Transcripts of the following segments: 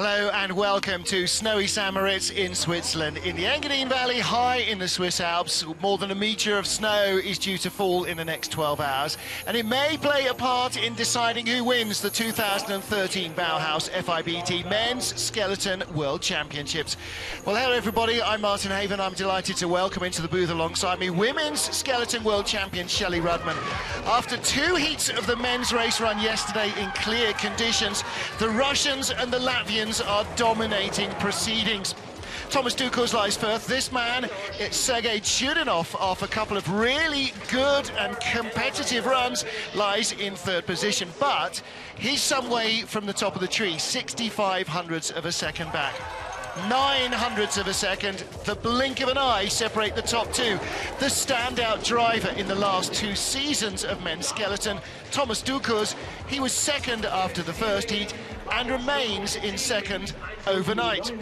Hello and welcome to snowy St. Moritz in Switzerland. In the Engadine Valley, high in the Swiss Alps, more than a metre of snow is due to fall in the next 12 hours. And it may play a part in deciding who wins the 2013 Bauhaus FIBT Men's Skeleton World Championships. Well, hello everybody, I'm Martin Haven. I'm delighted to welcome into the booth alongside me Women's Skeleton World Champion Shelley Rudman. After two heats of the men's race run yesterday in clear conditions, the Russians and the Latvians are dominating proceedings. Thomas Ducos lies first. This man, it's Sergei Chudanov, off a couple of really good and competitive runs, lies in third position. But he's some way from the top of the tree, 65 hundredths of a second back. 9 hundredths of a second, the blink of an eye separate the top two. The standout driver in the last two seasons of men's skeleton, Thomas Ducos, he was second after the first heat and remains in second overnight.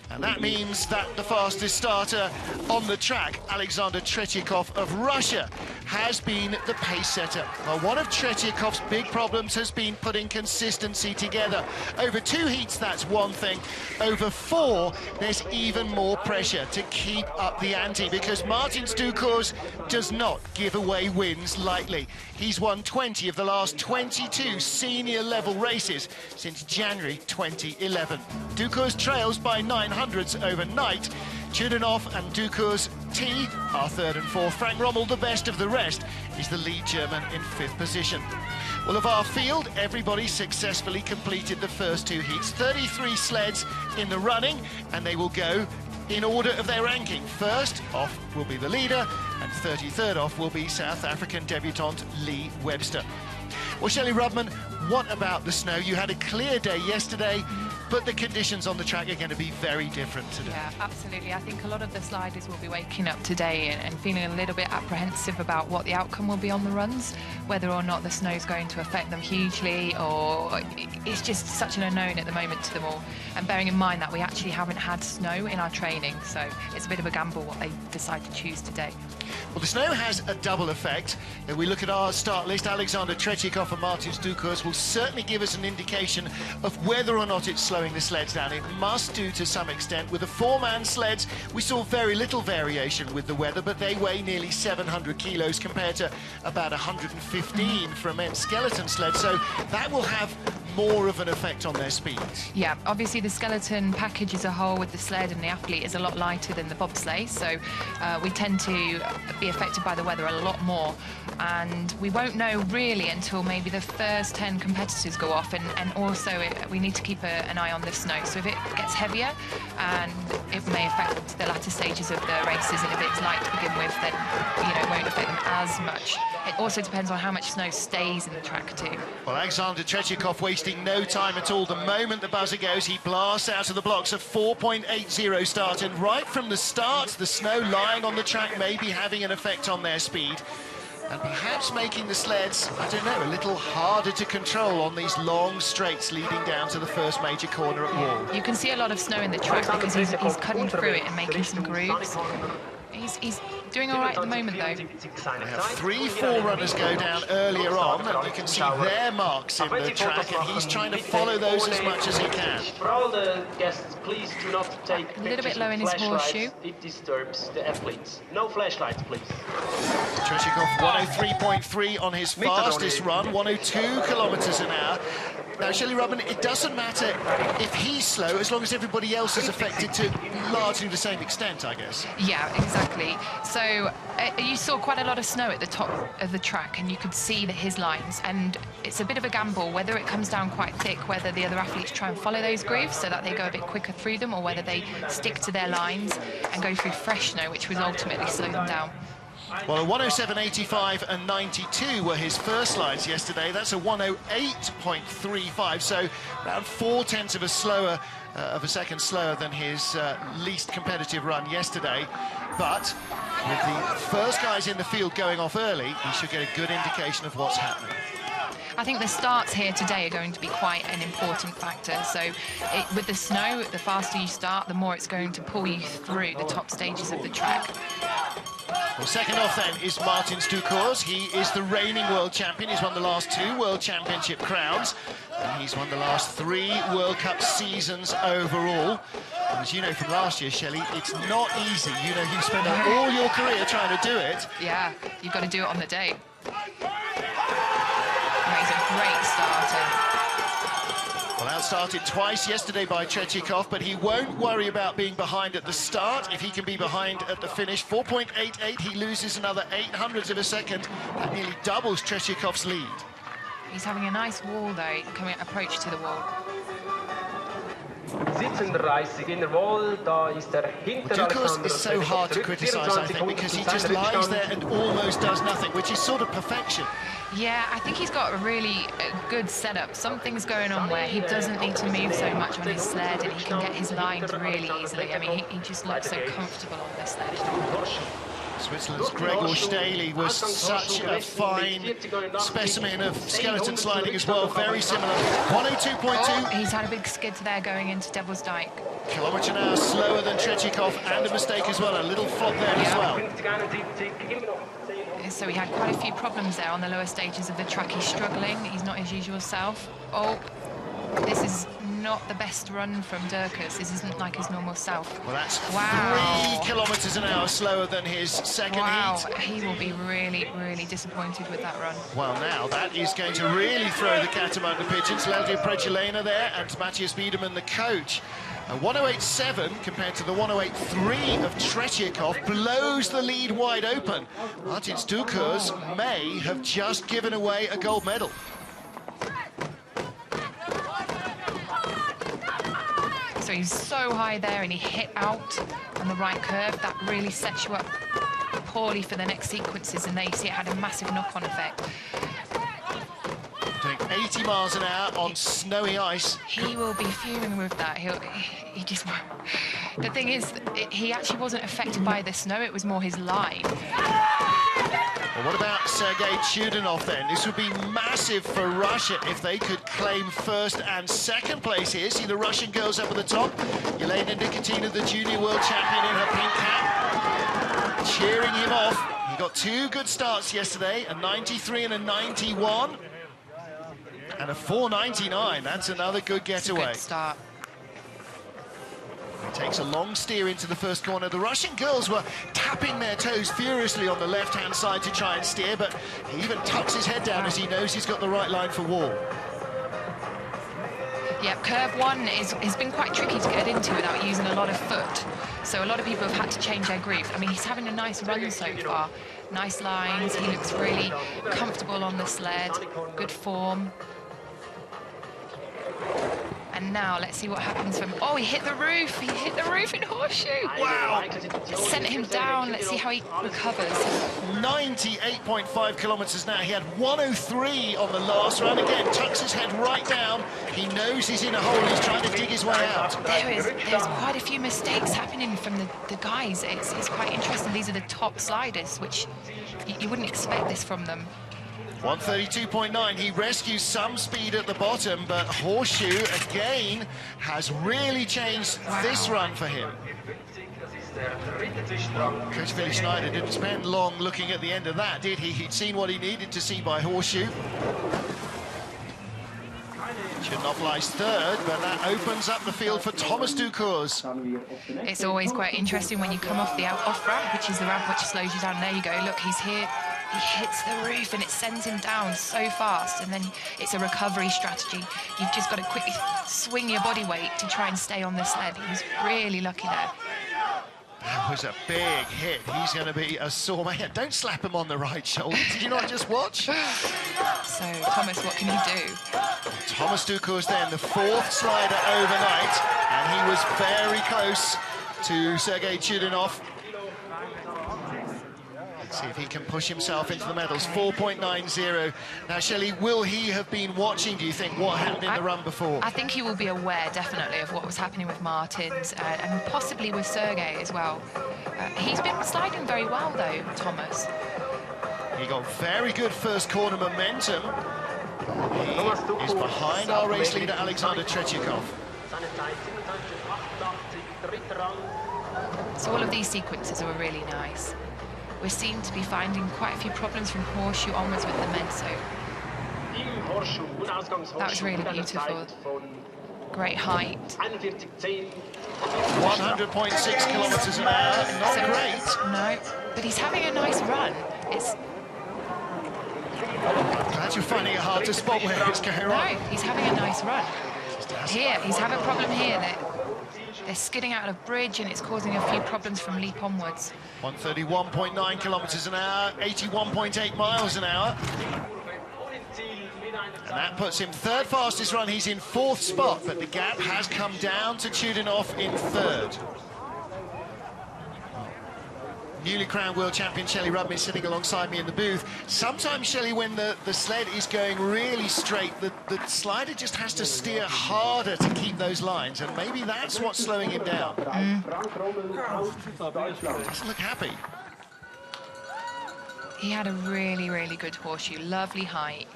And that means that the fastest starter on the track, Alexander Tretyakov of Russia, has been the pace setter. Well, one of Tretyakov's big problems has been putting consistency together. Over two heats, that's one thing. Over four, there's even more pressure to keep up the ante, because Martin Ducos does not give away wins lightly. He's won 20 of the last 22 senior level races since January 2011. Ducos trails by 9 hundredths overnight. Chudanov and Ducos T are third and fourth. Frank Rommel, the best of the rest, is the lead German in fifth position. Well, of our field, everybody successfully completed the first two heats. 33 sleds in the running, and they will go in order of their ranking. First off will be the leader, and 33rd off will be South African debutante Lee Webster. Well, Shelley Rudman, what about the snow? You had a clear day yesterday, but the conditions on the track are going to be very different today. Yeah, absolutely. I think a lot of the sliders will be waking up today and feeling a little bit apprehensive about what the outcome will be on the runs, whether or not the snow is going to affect them hugely, or it's just such an unknown at the moment to them all. And bearing in mind that we actually haven't had snow in our training, so it's a bit of a gamble what they decide to choose today. Well, the snow has a double effect. If we look at our start list, Alexander Tretyakov and Martin Ducos will certainly give us an indication of whether or not it's slowing the sleds down. It must do to some extent. With the four-man sleds, we saw very little variation with the weather, but they weigh nearly 700 kilos compared to about 115 for a men's skeleton sled, so that will have more of an effect on their speeds. Yeah, obviously the skeleton package as a whole with the sled and the athlete is a lot lighter than the bobsleigh, so we tend to be affected by the weather a lot more, and we won't know really until maybe the first 10 competitors go off, and also we need to keep an eye on the snow. So if it gets heavier, and it may affect the latter stages of the races, and if it's light to begin with, then it won't affect them as much. It also depends on how much snow stays in the track too. Well, Alexander Tretyakov wasting no time at all. The moment the buzzer goes, he blasts out of the blocks a 4.80 start, and right from the start, the snow lying on the track may be having an effect on their speed, and perhaps making the sleds, I don't know, a little harder to control on these long straights leading down to the first major corner at Wall. You can see a lot of snow in the track because he's cutting through it and making some grooves. He's doing all right at the moment, though. We have 3 forerunners go down earlier on, and you can see their marks in the track, and he's trying to follow those as much as he can. For all the guests, please do not take a little bit low in his horseshoe. It disturbs the athletes. No flashlights, please. Tretyakov 103.3 on his fastest run, 102 kilometers an hour. Now, Shelley Rudman, it doesn't matter if he's slow as long as everybody else is affected to largely the same extent, I guess. Yeah, exactly. So you saw quite a lot of snow at the top of the track, and you could see his lines, and it's a bit of a gamble whether it comes down quite thick, whether the other athletes try and follow those grooves so that they go a bit quicker through them, or whether they stick to their lines and go through fresh snow, which would ultimately slow them down. Well, a 107.85 and 92 were his first lines yesterday. That's a 108.35, so around 0.4 of a second slower than his least competitive run yesterday. But with the first guys in the field going off early, he should get a good indication of what's happening. I think the starts here today are going to be quite an important factor. So with the snow, the faster you start, the more it's going to pull you through the top stages of the track. Well, second off then is Martin Stukors. He is the reigning world champion. He's won the last 2 World Championship crowns. And he's won the last 3 World Cup seasons overall. And as you know from last year, Shelley, it's not easy. You know, you spend all your career trying to do it. Yeah, you've got to do it on the day. He's a great starter. Well, outstarted twice yesterday by Tretyakov, but he won't worry about being behind at the start. If he can be behind at the finish, 4.88, he loses another 0.08 of a second. That nearly doubles Tretyakov's lead. He's having a nice wall, though, approach to the wall. Stukors is so hard to criticise, I think, because he just lies there and almost does nothing, which is sort of perfection. Yeah, I think he's got a really good setup. Something's going on where he doesn't need to move so much on his sled and he can get his lines really easily. I mean, he just looks so comfortable on this sled. Switzerland's Gregor Staley was such a fine specimen of skeleton sliding as well, very similar. 102.2. Oh, he's had a big skid there going into Devil's Dyke. Kilometre an hour slower than Tretyakov, and a mistake as well, a little flop there as well. So he had quite a few problems there on the lower stages of the track. He's struggling, he's not his usual self. Oh, this is not the best run from Durkes. This isn't like his normal self. Well, that's 3 kilometres an hour slower than his second heat. He will be really, really disappointed with that run. Well, now that is going to really throw the cat among the pigeons. Leldio Pregelena there and Matthias Biedermann, the coach. A 108.7 compared to the 108.3 of Tretyakov blows the lead wide open. Martin Stukors may have just given away a gold medal. So he's so high there and he hit out on the right curve. That really sets you up poorly for the next sequences, and there you see it had a massive knock-on effect. Doing 80 miles an hour on snowy ice. He will be fuming with that. He just... The thing is, he actually wasn't affected by the snow, it was more his line. Well, what about Sergei Chudinov then? This would be massive for Russia if they could claim first and second place here. See the Russian girls up at the top. Yelena Nikitina, the junior world champion in her pink cap, cheering him off. He got 2 good starts yesterday, a 93 and a 91. And a 4.99, that's another good getaway. Good start. He takes a long steer into the first corner. The Russian girls were tapping their toes furiously on the left-hand side to try and steer, but he even tucks his head down as he knows he's got the right line for wall. Yeah, curve 1 has been quite tricky to get into without using a lot of foot. So a lot of people have had to change their groove. I mean, he's having a nice run so far. Nice lines, he looks really comfortable on the sled, good form. And now let's see what happens from... Oh, he hit the roof! He hit the roof in Horseshoe! Wow! Sent him down. Let's see how he recovers. 98.5 kilometres now. He had 103 on the last run. Again, tucks his head right down. He knows he's in a hole. He's trying to dig his way out. There's quite a few mistakes happening from the guys. It's quite interesting. These are the top sliders, which you wouldn't expect this from them. 132.9, he rescues some speed at the bottom, but Horseshoe, again, has really changed this run for him. Coach Willi Schneider didn't spend long looking at the end of that, did he? He'd seen what he needed to see by Horseshoe. Chudinov lies third, but that opens up the field for Thomas Stukors. It's always quite interesting when you come off the off-ramp, which is the ramp which slows you down. There you go, look, he's here. He hits the roof and it sends him down so fast, and then it's a recovery strategy. You've just got to quickly swing your body weight to try and stay on the sled. He was really lucky there. That was a big hit. He's going to be a sore man. Don't slap him on the right shoulder. Did you not just watch? So, Thomas, what can you do? Thomas Stukors then, the 4th slider overnight, and he was very close to Sergei Chudinov. Let's see if he can push himself into the medals. 4.90. Now, Shelley, will he have been watching, do you think, what happened in the run before? I think he will be aware, definitely, of what was happening with Martins and possibly with Sergei as well. He's been sliding very well, though, Thomas. He got very good first corner momentum. He is behind our race leader, Alexander Tretyakov. So all of these sequences are really nice. we seem to be finding quite a few problems from horseshoe onwards with the men, so that was really beautiful. Great height. 100.6 kilometres an hour, not So, great. No, but he's having a nice run. Glad you're finding it hard to spot where it's going No, wrong. he's having a nice run. Here, he's having a problem here that they're skidding out of bridge and it's causing a few problems from leap onwards. 131.9 kilometres an hour, 81.8 miles an hour. And that puts him third fastest run. He's in fourth spot, but the gap has come down to Chudinov in third. Newly crowned world champion Shelley Rudman is sitting alongside me in the booth. Sometimes, Shelley, when the sled is going really straight, the slider just has to steer harder to keep those lines, and maybe that's what's slowing him down. Doesn't look happy. He had a really, really good horseshoe, lovely height.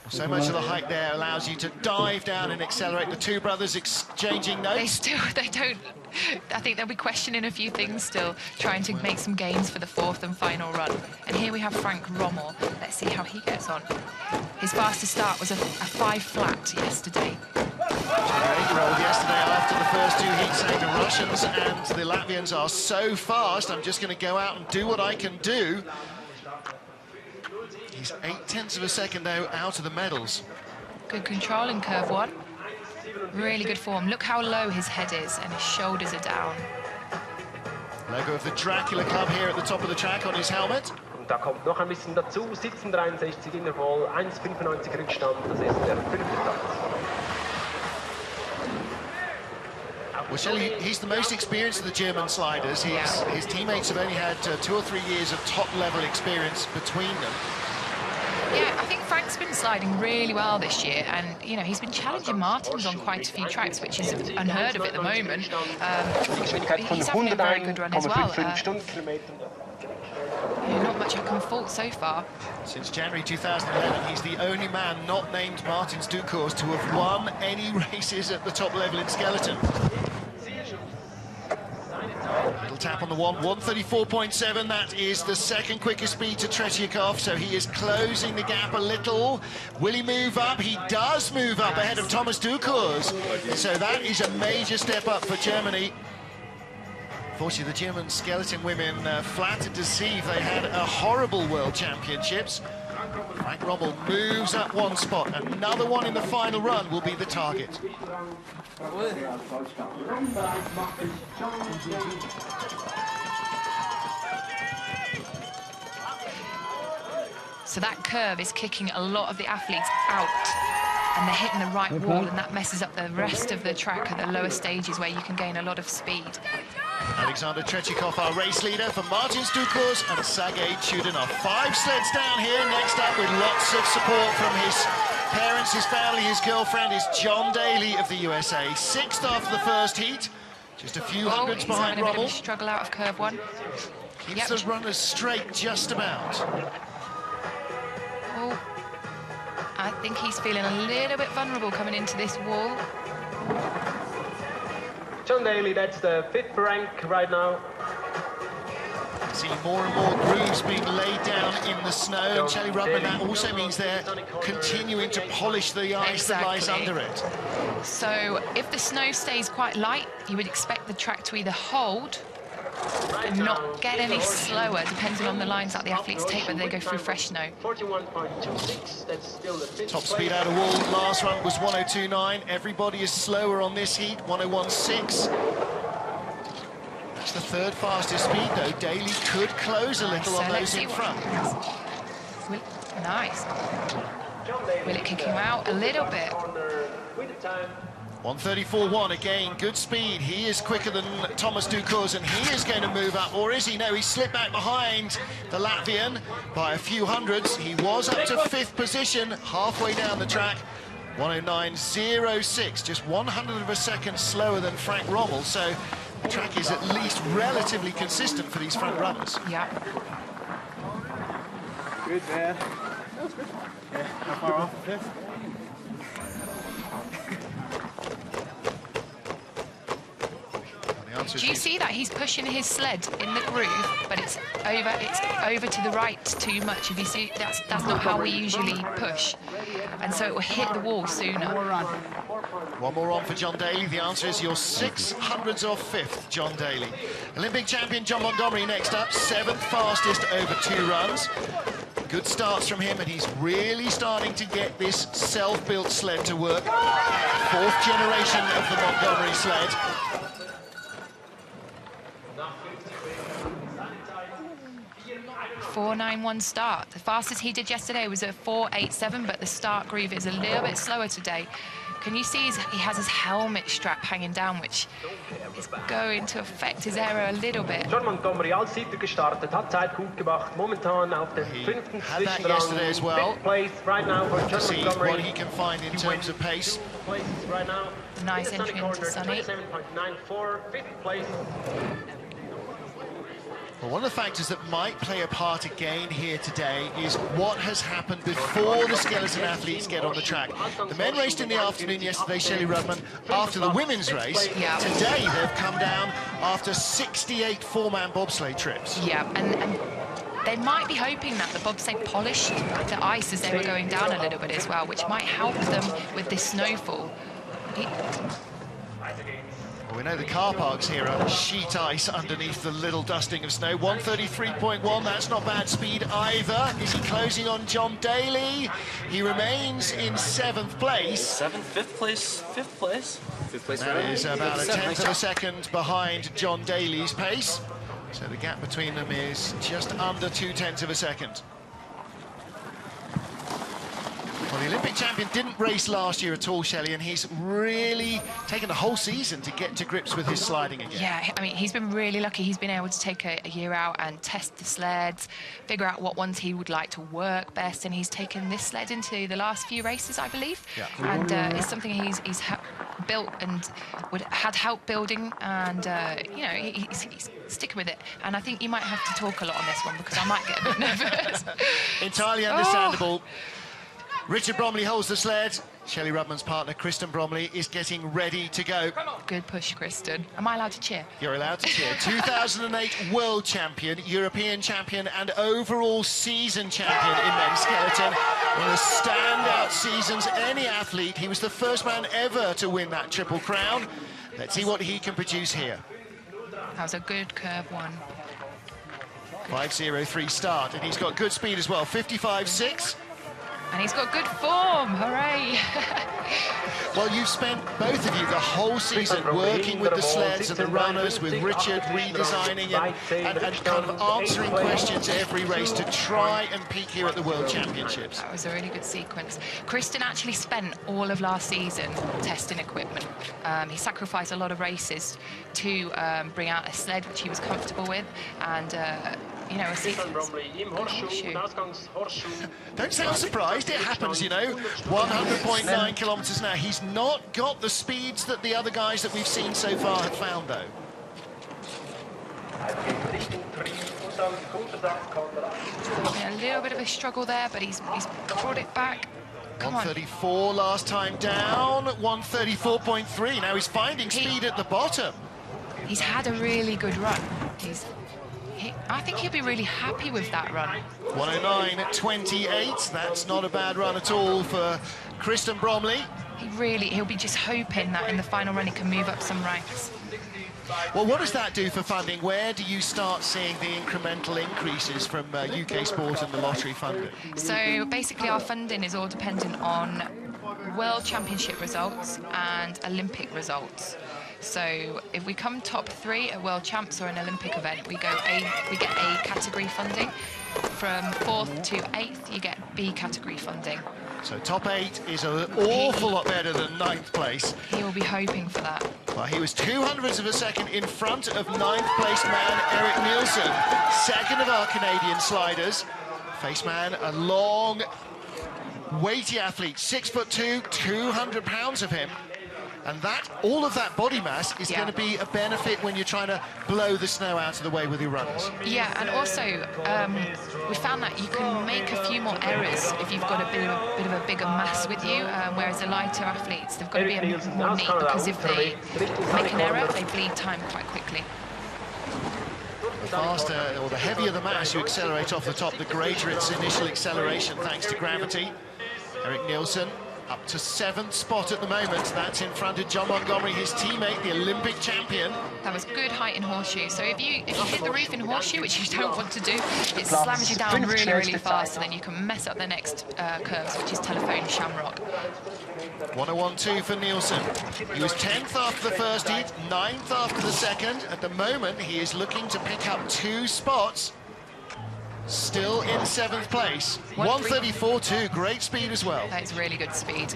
So much of the height there allows you to dive down and accelerate. The two brothers exchanging notes. They don't, I think they'll be questioning a few things still, trying to make some gains for the fourth and final run. And here we have Frank Rommel. Let's see how he gets on. His fastest start was a 5 flat yesterday. He rolled yesterday after the first two heats, saying the Russians and the Latvians are so fast, I'm just going to go out and do what I can do. He's 0.8 of a second now out of the medals. Good control in curve 1. Really good form. Look how low his head is and his shoulders are down. Logo of the Dracula Club here at the top of the track on his helmet. Und da kommt noch ein bisschen dazu. Sitzen 63 Intervall, 1,95 Rückstand. Das ist der 5. Platz. Well, Shelley, he's the most experienced of the German sliders. His teammates have only had 2 or 3 years of top-level experience between them. Yeah, I think Frank's been sliding really well this year, and you know he's been challenging Martins on quite a few tracks, which is unheard of at the moment. He's having a very good run as well. Not much I can fault so far. Since January 2011, he's the only man not named Martins WCh to have won any races at the top level in skeleton. Little tap on the 134.7. That is the second quickest speed to Tretyakov, so he is closing the gap a little. Will he move up? He does move up ahead of Thomas WCh. So that is a major step up for Germany. Fortunately, the German skeleton women flattered to see if they had a horrible World Championships. Frank Rommel moves up 1 spot. Another one in the final run will be the target. So that curve is kicking a lot of the athletes out, and they're hitting the right wall, and that messes up the rest of the track at the lower stages where you can gain a lot of speed. Alexander Tretyakov, our race leader, for Martins WCh and Sergei Chudinov. 5 sleds down here. Next up, with lots of support from his parents, his family, his girlfriend, is John Daly of the USA. 6th after the first heat, just a few hundreds behind Rommel. Rommel. Struggle out of curve 1. Keeps the runners straight just about. Oh, I think he's feeling a little bit vulnerable coming into this wall. John Daly, that's the 5th rank right now. See more and more grooves being laid down in the snow, and Shelley Rudman, that also means they're continuing to polish the ice that lies under it. So if the snow stays quite light, you would expect the track to either hold and not get any slower, depending on the lines that the athletes take when they go through fresh snow. 41.26, that's still the 5th Top speed out of wall last run was 102.9. Everybody is slower on this heat, 101.6. That's the 3rd fastest speed, though. Daly could close a little on those in front. Nice. Will it kick him out a little bit? 134.1 again, good speed. He is quicker than Thomas WCh, and he is going to move up, or is he? No, he slipped back behind the Latvian by a few hundreds. He was up to 5th position halfway down the track. 109.06, just 100 of a second slower than Frank Rommel, so the track is at least relatively consistent for these front runners. Yeah. Good, man. That was good. Yeah, how far off the 5th? Do you see that? He's pushing his sled in the groove, but it's over to the right too much. If you see, that's not how we usually push. And so it will hit the wall sooner. One more on for John Daly. The answer is your 600s or 5th, John Daly. Olympic champion John Montgomery next up, 7th fastest over 2 runs. Good starts from him, and he's really starting to get this self-built sled to work. 4th generation of the Montgomery sled. .491 start. The fastest he did yesterday was a 4.87, but the start groove is a little bit slower today. Can you see he has his helmet strap hanging down, which is going to affect his aero a little bit. John Montgomery als Siebter gestartet, hat Zeit gut gemacht, momentan auf dem 5. Had that yesterday as well. 5th place right now for John See Montgomery. what he can find in terms of pace. Right now. Nice entry into Sunny. 27.94, 5th place. Well, one of the factors that might play a part again here today is what has happened before the skeleton athletes get on the track. The men raced in the afternoon yesterday, Shelley Rudman, after the women's race. Yeah. Today they've come down after 68 4-man bobsleigh trips. Yeah, and they might be hoping that the bobsleigh polished the ice as they were going down a little bit as well, which might help them with this snowfall. Well, we know the car parks here are sheet ice underneath the little dusting of snow. 133.1, that's not bad speed either. Is he closing on John Daly? He remains in 7th place. 5th place. 5th place. 5th place. That is about a 10th of a second behind John Daly's pace. So the gap between them is just under 2/10 of a second. Well, the Olympic champion didn't race last year at all, Shelley, and he's really taken the whole season to get to grips with his sliding again. Yeah, I mean, he's been really lucky. He's been able to take a year out and test the sleds, figure out what ones he would like to work best, and he's taken this sled into the last few races, I believe. Yeah. And it's something he's built and had help building, and you know, he's sticking with it. And I think you might have to talk a lot on this one because I might get a bit nervous. Entirely understandable. Richard Bromley holds the sled. Shelley Rudman's partner, Kristen Bromley, is getting ready to go. Good push, Kristen. Am I allowed to cheer? You're allowed to cheer. 2008 world champion, European champion, and overall season champion in men's skeleton. One of the standout seasons any athlete. He was the first man ever to win that triple crown. Let's see what he can produce here. That was a good curve one. 5.03 start, and he's got good speed as well. 55.6. And he's got good form, hooray! Well, you've spent, both of you, the whole season working with the sleds and the runners, with Richard redesigning and kind of answering questions every race to try and peak here at the World Championships. That was a really good sequence. Kristen actually spent all of last season testing equipment. He sacrificed a lot of races to bring out a sled which he was comfortable with, and you know, don't sound surprised, it happens, you know. 100.9 kilometres an hour. He's not got the speeds that the other guys that we've seen so far have found, though. A little bit of a struggle there, but he's brought it back. 134 last time down, 134.3. Now he's finding speed at the bottom. He's had a really good run. I think he'll be really happy with that run. 109.28. That's not a bad run at all for Kristen Bromley. He'll be just hoping that in the final run he can move up some ranks. Well, what does that do for funding? Where do you start seeing the incremental increases from UK Sport and the lottery funding? So basically our funding is all dependent on World Championship results and Olympic results. So if we come top 3 at World Champs or an Olympic event, we get A category funding. From 4th to 8th, you get B category funding. So top 8 is an awful lot better than 9th place. He will be hoping for that. Well, he was 200ths of a second in front of 9th place man Eric Nielsen, second of our Canadian sliders. Face man, a long, weighty athlete, 6'2", 200 pounds of him. And that, all of that body mass is going to be a benefit when you're trying to blow the snow out of the way with your runners. Yeah, and also we found that you can make a few more errors if you've got a bit of a bigger mass with you, whereas the lighter athletes, they've got to be a bit more neat, because if they make an error, they bleed time quite quickly. The faster or the heavier the mass you accelerate off the top, the greater its initial acceleration thanks to gravity. Erik Nielsen up to 7th spot at the moment. That's in front of John Montgomery, his teammate, the Olympic champion. That was good height in horseshoe. So if you hit the roof in horseshoe, which you don't want to do, it slams you down really fast, and then you can mess up the next curves, which is telephone shamrock. 101.2 for Nielsen. He was 10th after the first heat, 9th after the second. At the moment, he is looking to pick up 2 spots. Still in 7th place. 134.2, great speed as well. That's really good speed.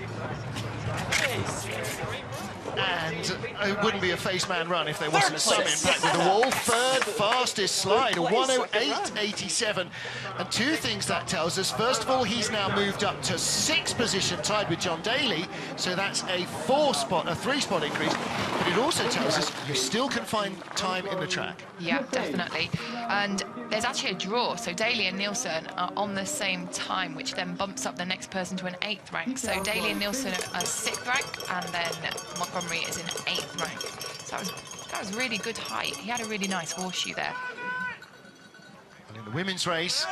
And it wouldn't be a face man run if there wasn't some impact with the wall. 3rd fastest slide, 108.87. And 2 things that tells us. First of all, he's now moved up to 6th position, tied with John Daly. So that's a 3-spot increase. But it also tells us you still can find time in the track. Yeah, definitely. And there's actually a draw. So Daly and Nielsen are on the same time, which then bumps up the next person to an 8th rank. So Daly and Nielsen are 6th rank, and then Montgomery is in 8th rank. So that was really good height. He had a really nice horseshoe there. And in the women's race,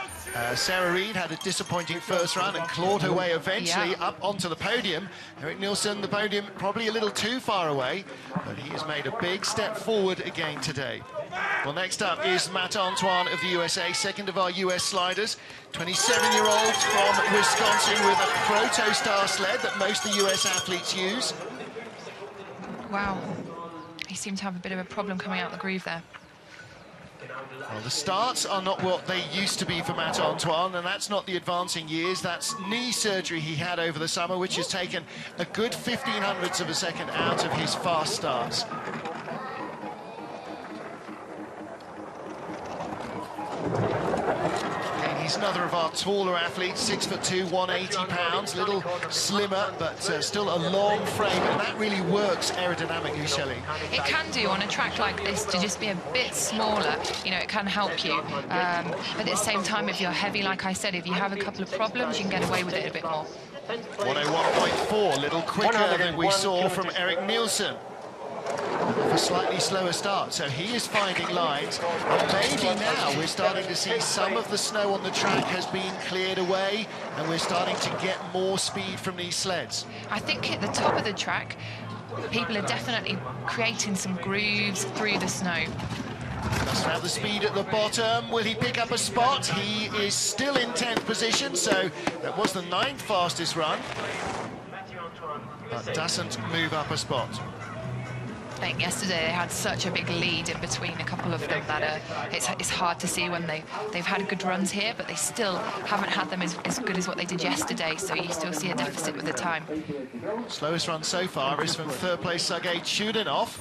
Sarah Reid had a disappointing first run and clawed her way eventually up onto the podium. Erik Nielsen, the podium probably a little too far away, but he has made a big step forward again today. Well, next up is Matt Antoine of the USA, second of our US sliders. 27-year-old from Wisconsin with a Proto-Star sled that most of the US athletes use. Wow, he seemed to have a bit of a problem coming out the groove there. Well, the starts are not what they used to be for Matt Antoine, and that's not the advancing years. That's knee surgery he had over the summer, which has taken a good 0.15 of a second out of his fast starts. He's another of our taller athletes, 6'2", 180 pounds, little slimmer, but still a long frame, and that really works aerodynamically, Shelley. It can do on a track like this to just be a bit smaller. You know, it can help you. But at the same time, if you're heavy, like I said, if you have a couple of problems, you can get away with it a bit more. 101.4, a little quicker than we saw from Erik Nielsen. A slightly slower start, so he is finding lines, and maybe now we're starting to see some of the snow on the track has been cleared away, and we're starting to get more speed from these sleds. I think at the top of the track, people are definitely creating some grooves through the snow. Doesn't have the speed at the bottom. Will he pick up a spot? He is still in 10th position, so that was the 9th fastest run, but doesn't move up a spot. I think yesterday they had such a big lead in between a couple of them that it's hard to see when they've had good runs here, but they still haven't had them as good as what they did yesterday, so you still see a deficit with the time. Slowest run so far is from 3rd place Sergei Chudanov.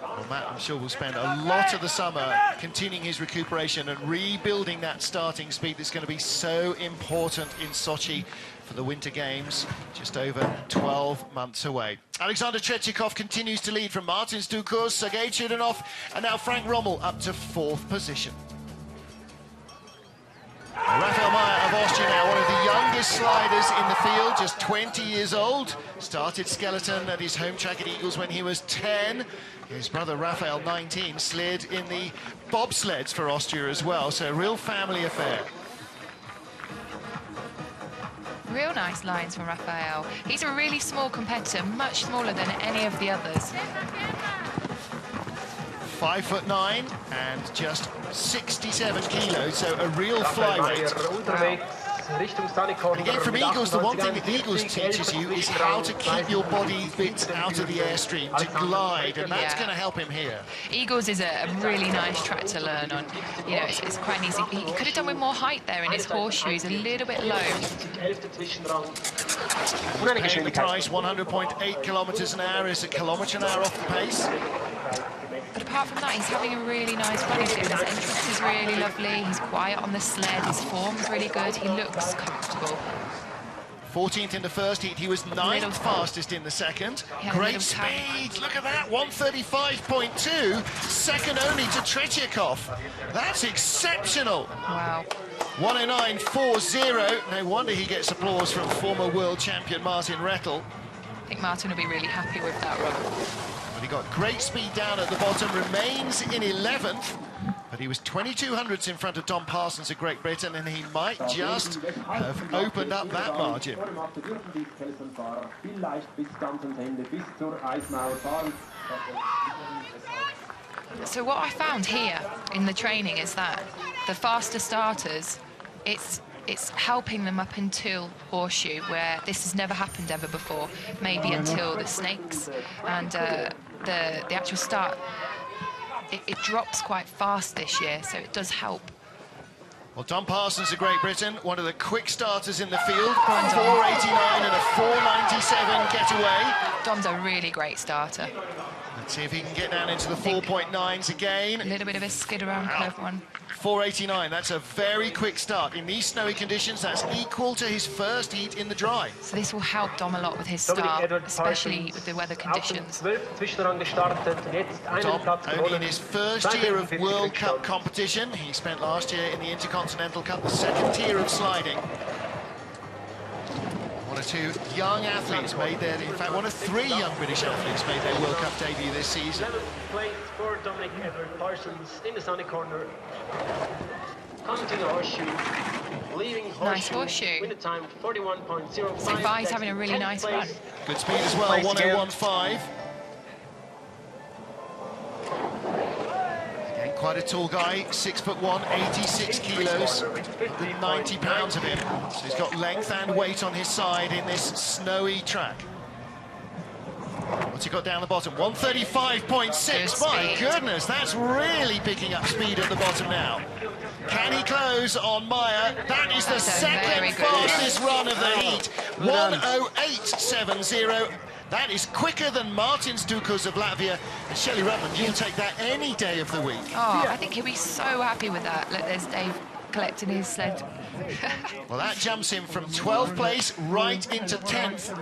Well, Matt, I'm sure will spend a lot of the summer continuing his recuperation and rebuilding that starting speed that's going to be so important in Sochi for the Winter Games, just over 12 months away. Alexander Tretiakov continues to lead from Martin Stukurs, Sergei Chudanov, and now Frank Rommel up to 4th position. Raphael Meyer of Austria now, one of the youngest sliders in the field, just 20 years old. Started skeleton at his home track at Eagles when he was 10. His brother Raphael, 19, slid in the bobsleds for Austria as well, so a real family affair. Real nice lines from Raphael. He's a really small competitor, much smaller than any of the others. 5'9" and just 67 kilos, so a real flyweight. And again, from Eagles, the one thing that Eagles teaches you is how to keep your body bit out of the airstream, to glide, and that's going to help him here. Eagles is a really nice track to learn on. You know, it's quite easy. He could have done with more height there in his horseshoe. He's a little bit low. Paying the price, 100.8 kilometers an hour is a kilometre an hour off the pace. But apart from that, he's having a really nice run. His entrance is really lovely. He's quiet on the sled. His form's really good. He looks comfortable. 14th in the first heat. He was 9th fastest in the second. Great speed. Look at that, 135.2. Second only to Tretyakov. That's exceptional. Wow. 109.40. No wonder he gets applause from former world champion Martin Rettel. I think Martin will be really happy with that run. But he got great speed down at the bottom, remains in 11th. But he was 22 hundredths in front of Dom Parsons of Great Britain, and he might just have opened up that margin. So what I found here in the training is that the faster starters, it's helping them up until Horseshoe, where this has never happened ever before, maybe until the Snakes, and the actual start, it drops quite fast this year, so it does help. Well, Dom Parsons of Great Britain, one of the quick starters in the field, Go on, Dom. 489 and a 497 getaway. Dom's a really great starter. Let's see if he can get down into the 4.9s again. A little bit of a skid around curve one. 489, that's a very quick start. In these snowy conditions, that's equal to his first heat in the dry. So this will help Dom a lot with his start, especially with the weather conditions. Dom, only in his first year of World Cup competition. He spent last year in the Intercontinental Cup, the second tier of sliding. One or two young athletes made their, in fact, one of three young British athletes made their World Cup debut this season. 11th place for Dominic Edward Parsons in the sunny corner. Counting a horseshoe, leaving horseshoe. Nice horseshoe. Win the time 41.05. So Vi's having a really nice run. Good speed as well, 101.5. Again, quite a tall guy, 6'1", 86 kilos, 90 pounds of him. So he's got length and weight on his side in this snowy track. What's he got down the bottom? 135.6. My goodness, that's really picking up speed at the bottom now. Can he close on Meyer? That is the second fastest run of the heat. 108.70. That is quicker than Martins Dukas of Latvia. And Shelley Rutland, you'll take that any day of the week. Oh, I think he'll be so happy with that. Look, there's Dave collecting his sled. Well, that jumps him from 12th place right into 10th.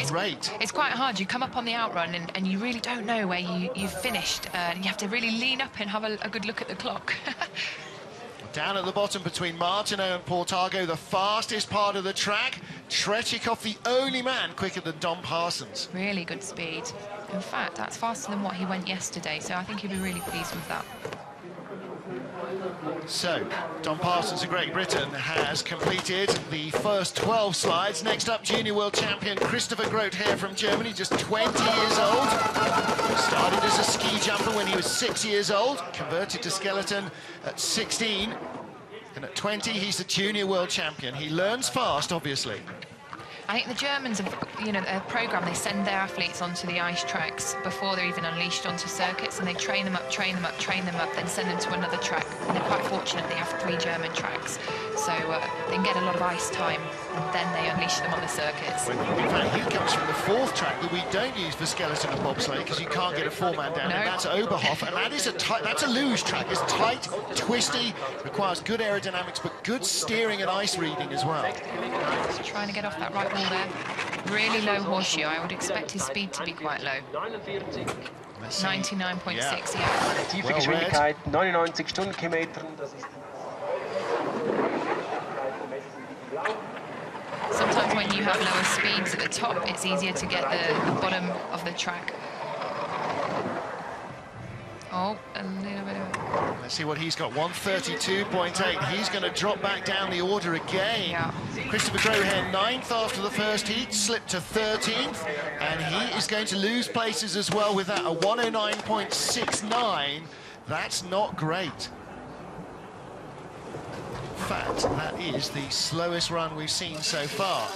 Great. It's quite hard. You come up on the outrun and you really don't know where you've finished. You have to really lean up and have a good look at the clock. Down at the bottom between Martineau and Portago, the fastest part of the track. Tretyakov, the only man quicker than Dom Parsons. Really good speed. In fact, that's faster than what he went yesterday, so I think he'll be really pleased with that. So, Dom Parsons of Great Britain has completed the first 12 slides. Next up, junior world champion Christopher Grother from Germany, just 20 years old. Started as a ski jumper when he was 6 years old, converted to skeleton at 16. And at 20, he's the junior world champion. He learns fast, obviously. I think the Germans have, a program, they send their athletes onto the ice tracks before they're even unleashed onto circuits, and they train them up, then send them to another track. And they're quite fortunate they have 3 German tracks, so they can get a lot of ice time, and then they unleash them on the circuits. Well, in fact, he comes from the 4th track that we don't use for skeleton and bobsleigh because you can't get a 4-man down, and that's Oberhof, and that is that's a luge track. It's tight, twisty, requires good aerodynamics, but good steering and ice reading as well. Just trying to get off that right wall there. Really low horseshoe. I would expect his speed to be quite low. 99.6, yeah. Tiefe Geschwindigkeit, 99 Stundenkilometern. Sometimes when you have lower speeds at the top, it's easier to get the bottom of the track. Oh, a little bit of... Let's see what he's got, 132.8. He's going to drop back down the order again. Yeah. Christopher Grother, 9th after the first heat, slipped to 13th, and he is going to lose places as well with that, a 109.69. That's not great. In fact, that is the slowest run we've seen so far.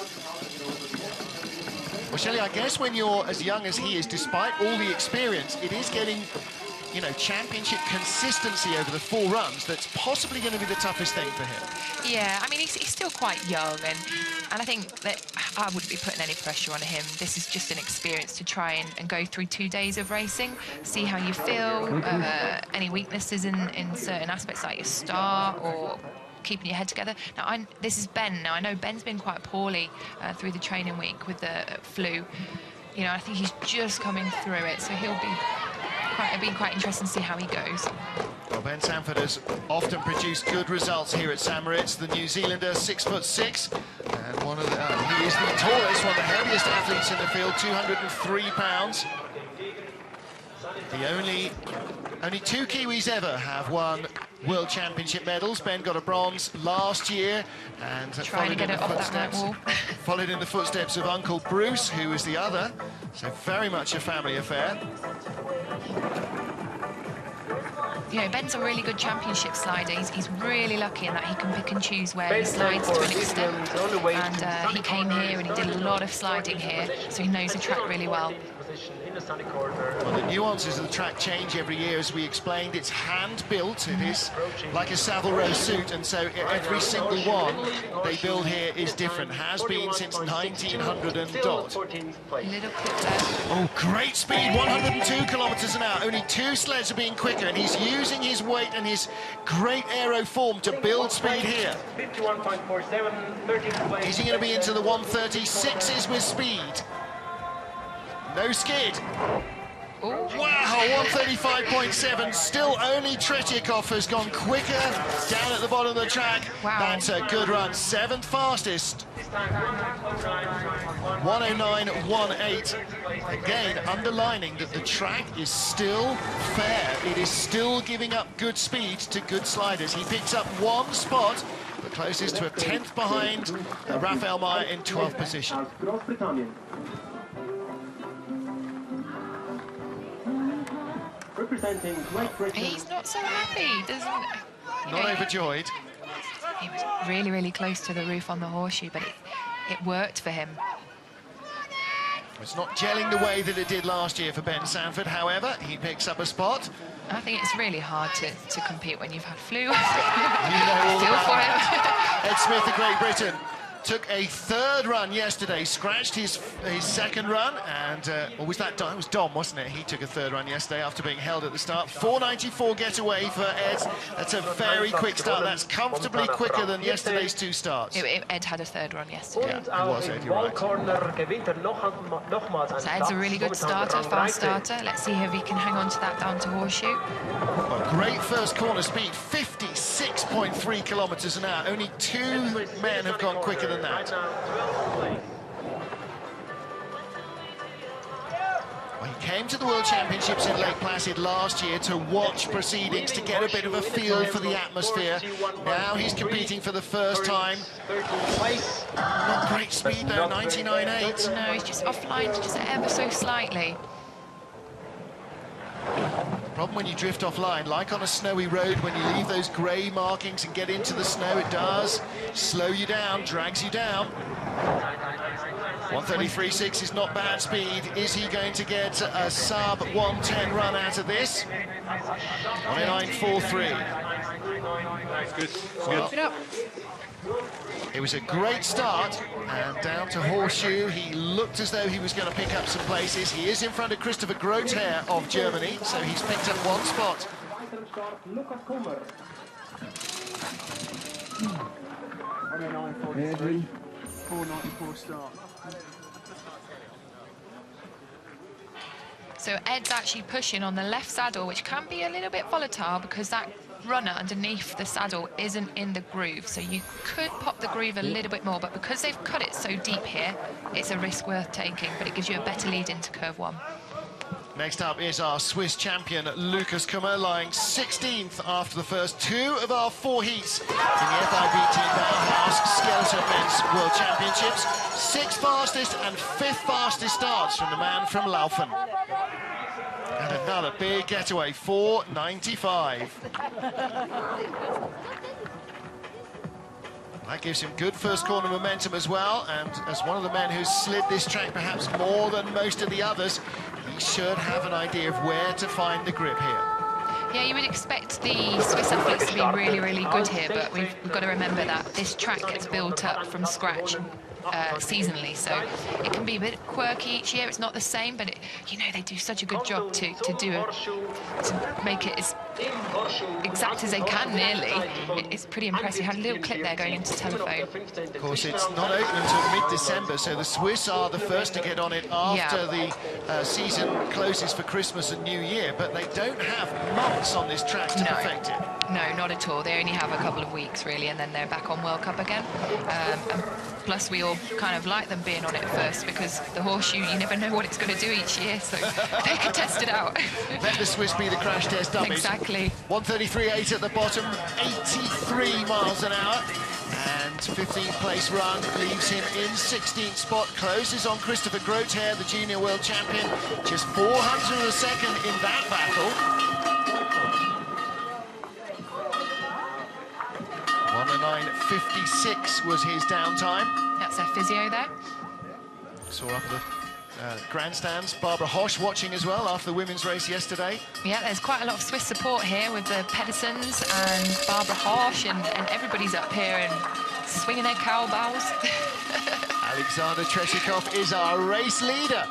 Well, Shelley, I guess when you're as young as he is, despite all the experience, it is getting, championship consistency over the 4 runs that's possibly going to be the toughest thing for him. Yeah, I mean, he's still quite young, and I think that I wouldn't be putting any pressure on him. This is just an experience to try and go through 2 days of racing, see how you feel, any weaknesses in certain aspects like your start or keeping your head together. Now, this is Ben. Now, I know Ben's been quite poorly through the training week with the flu. You know, I think he's just coming through it, so it'll be quite interesting to see how he goes. Well, Ben Sanford has often produced good results here at St Moritz. The New Zealander, 6'6", and he is the tallest, one of the heaviest athletes in the field, 203 pounds. The only two Kiwis ever have won World Championship medals. Ben got a bronze last year and followed in the footsteps of Uncle Bruce, who was the other. So very much a family affair. You know, Ben's a really good championship slider. He's really lucky in that he can pick and choose where he slides to an extent. And he came here and he did a lot of sliding here, so he knows the track really well. Well, the nuances of the track change every year, as we explained. It's hand-built. It is like a Savile Row suit, and so every single one they build here is different. Has been since 1900 and dot. Little clip there. Oh, great speed, 102 kilometers an hour. Only two sleds are being quicker, and he's using his weight and his great aero form to build speed here. 51.47, Is he going to be into the 136s with speed? No skid. Ooh. Wow, 135.7. Still only Tretyakov has gone quicker down at the bottom of the track. Wow. That's a good run. Seventh fastest. 109.18. Again, underlining that the track is still fair. It is still giving up good speed to good sliders. He picks up one spot, but closest to a 10th behind Raphael Meyer in 12th position. He's not so happy, doesn't he? Not overjoyed. He was really, really close to the roof on the horseshoe, but it worked for him. It's not gelling the way that it did last year for Ben Sanford. However, he picks up a spot. I think it's really hard to compete when you've had flu. You know all Feel about for it. him. Ed Smith of Great Britain took a third run yesterday, scratched his second run, and what was that? It was Dom, wasn't it? He took a third run yesterday after being held at the start. 4.94 getaway for Ed. That's a very quick start. That's comfortably quicker than yesterday's two starts. Ed had a third run yesterday. Yeah, it was Ed, you're right. So Ed's a really good starter, fast starter. Let's see if he can hang on to that down to horseshoe. Well, great first corner speed, 56.3 kilometers an hour. Only two men have gone quicker than that. Well, he came to the World Championships in Lake Placid last year to watch proceedings, to get a bit of a feel for the atmosphere. Now he's competing for the first time. Not great speed though, 99.8. No, he's just offline just ever so slightly. The problem when you drift offline, like on a snowy road, when you leave those grey markings and get into the snow, it does slow you down, drags you down. 133.6 is not bad speed. Is he going to get a sub 110 run out of this? 109.43. Good. Well, Good. it was a great start, and down to horseshoe, he looked as though he was going to pick up some places. He is in front of Christopher Grother of Germany, so he's picked up one spot. Every 4.94 start. So Ed's actually pushing on the left saddle, which can be a little bit volatile because that runner underneath the saddle isn't in the groove, so you could pop the groove a little bit more, but because they've cut it so deep here, it's a risk worth taking, but it gives you a better lead into curve one. Next up is our Swiss champion, Lukas Kummer, lying 16th after the first two of our four heats in the FIVT Bauhaus Skeleton Men's World Championships. Sixth fastest and fifth fastest starts from the man from Laufen. And another big getaway, 4.95. That gives him good first corner momentum as well, and as one of the men who's slid this track perhaps more than most of the others, he should have an idea of where to find the grip here. Yeah, you would expect the Swiss athletes to be really, really good here, but we've got to remember that this track gets built up from scratch seasonally, so it can be a bit quirky each year. It's not the same, but you know, they do such a good job to make it as exact as they can, nearly. It's pretty impressive. Had a little clip there going into telephone. Of course, it's not open until mid-December, so the Swiss are the first to get on it after the season closes for Christmas and New Year, but they don't have months on this track to perfect it. No, not at all. They only have a couple of weeks, really, and then they're back on World Cup again. And plus, we all kind of like them being on it first, because the horseshoe, you never know what it's going to do each year, so they can test it out. Let the Swiss be the crash test dummies. Exactly. 1:33.8 at the bottom, 83 miles an hour. And 15th place run leaves him in 16th spot, closes on Christopher Groothair, the junior world champion, just 400 of a second in that battle. 1:09.56 was his downtime. That's their physio there. Saw up the grandstands. Barbara Hosch watching as well after the women's race yesterday. Yeah, there's quite a lot of Swiss support here with the Pedersens and Barbara Hosch, and everybody's up here and swinging their cowbells. Alexander Treshikov is our race leader.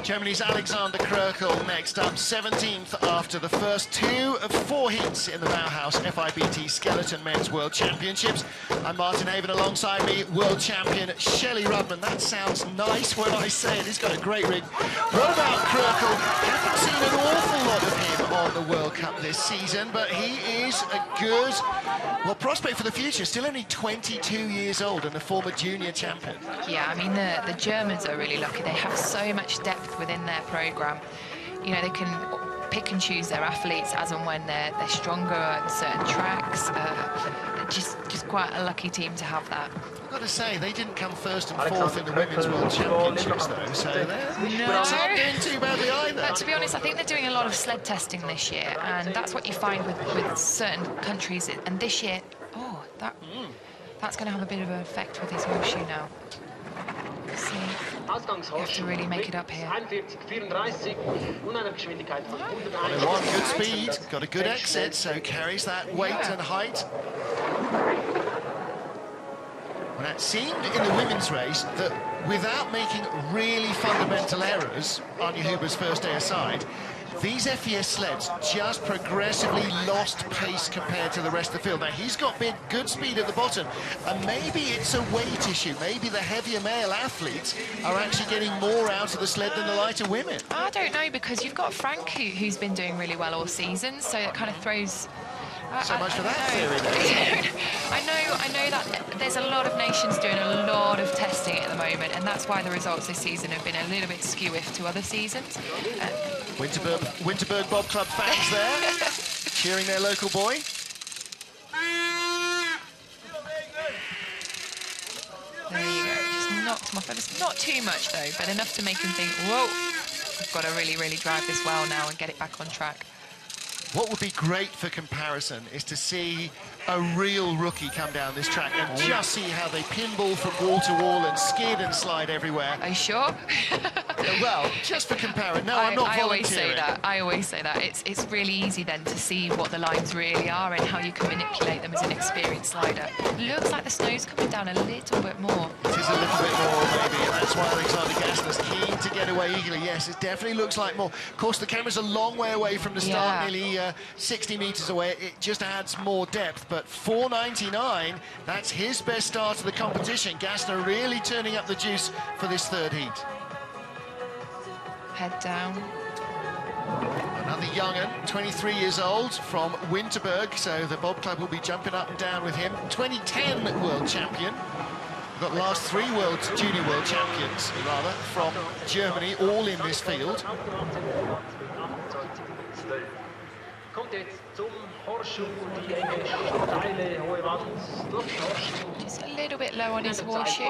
Germany's Alexander Krökel next up, 17th after the first 2 of 4 heats in the Bauhaus FIBT Skeleton Men's World Championships. I'm Martin Haven, alongside me, world champion Shelley Rudman. That sounds nice when I say it. He's got a great rig. What about Krökel? Haven't seen an awful lot of him on the World Cup this season, but he is a good, well, prospect for the future. Still only 22 years old and a former junior champion. Yeah, I mean, the Germans are really lucky. They have so much depth within their programme. You know, they can pick and choose their athletes as and when they're stronger at certain tracks. Just quite a lucky team to have that. I've got to say, they didn't come first and fourth in the Women's World Championships, though, so they're not doing too badly either. But to be honest, I think they're doing a lot of sled testing this year, and that's what you find with certain countries. And this year, that's going to have a bit of an effect with his horseshoe now. See, you have to really make it up here. One good speed, got a good exit, so carries that weight and height. Well, it seemed in the women's race that without making really fundamental errors, Anja Huber's first day aside, these FES sleds just progressively lost pace compared to the rest of the field. Now, he's got good speed at the bottom, and maybe it's a weight issue. Maybe the heavier male athletes are actually getting more out of the sled than the lighter women. I don't know, because you've got Frank who's been doing really well all season, so it kind of throws... So much for that theory then. I know that there's a lot of nations doing a lot of testing at the moment, and that's why the results this season have been a little bit skew if to other seasons. Winterberg Bob Club fans there, cheering their local boy. There you go, just knocked him off. It's not too much though, but enough to make him think, whoa, I've got to really, really drive this well now and get it back on track. What would be great for comparison is to see a real rookie come down this track and just see how they pinball from wall to wall and skid and slide everywhere. Are you sure? Well, just for comparison. No, I'm not volunteering. I always say that. It's really easy then to see what the lines really are and how you can manipulate them as an experienced slider. Looks like the snow's coming down a little bit more. It is a little bit more, maybe, and that's why Alexander Gassner's keen to get away eagerly. Yes, it definitely looks like more. Of course, the camera's a long way away from the start, nearly 60 metres away. It just adds more depth, but 4:99, that's his best start of the competition. Gassner really turning up the juice for this third heat. Head down. Another young'un, 23 years old, from Winterberg, so the Bob Club will be jumping up and down with him. 2010 world champion. We've got the last 3 junior world champions, rather, from Germany, all in this field. Just a little bit low on his horseshoe.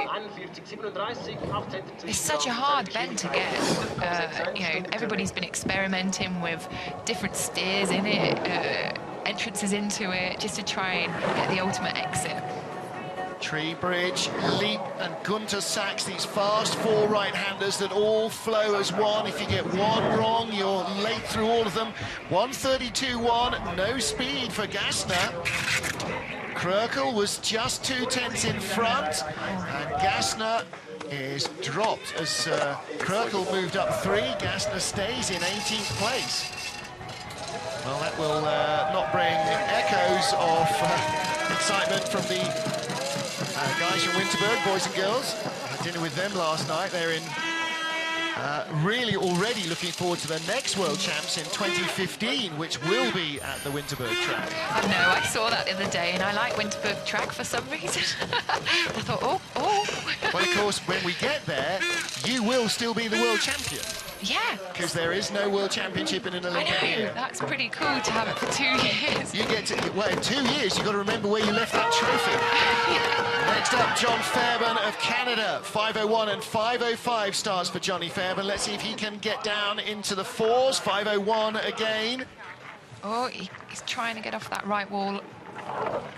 It's such a hard bend to get. You know, everybody's been experimenting with different steers in it, entrances into it, just to try and get the ultimate exit. Tree Bridge, Leap and Gunter Sachs, these fast 4 right-handers that all flow as one. If you get one wrong, you're late through all of them. 1:32.1, no speed for Gassner. Krökel was just 2 tenths in front, and Gassner is dropped as Krökel moved up 3. Gassner stays in 18th place. Well, that will not bring echoes of excitement from the guys from Winterberg, boys and girls. I had dinner with them last night. They're in really already looking forward to the next World Champs in 2015, which will be at the Winterberg track. I know, I saw that the other day, and I like Winterberg track for some reason. I thought, oh. Well, of course, when we get there, you will still be the world champion. Yeah. Because there is no World Championship in an Olympic year. That's pretty cool to have it for 2 years. You get to, well, in 2 years, you've got to remember where you left that trophy. Next up, John Fairbairn of Canada. 5:01 and 5:05 starts for Johnny Fairbairn. Let's see if he can get down into the 4s. 5:01 again. Oh, he's trying to get off that right wall.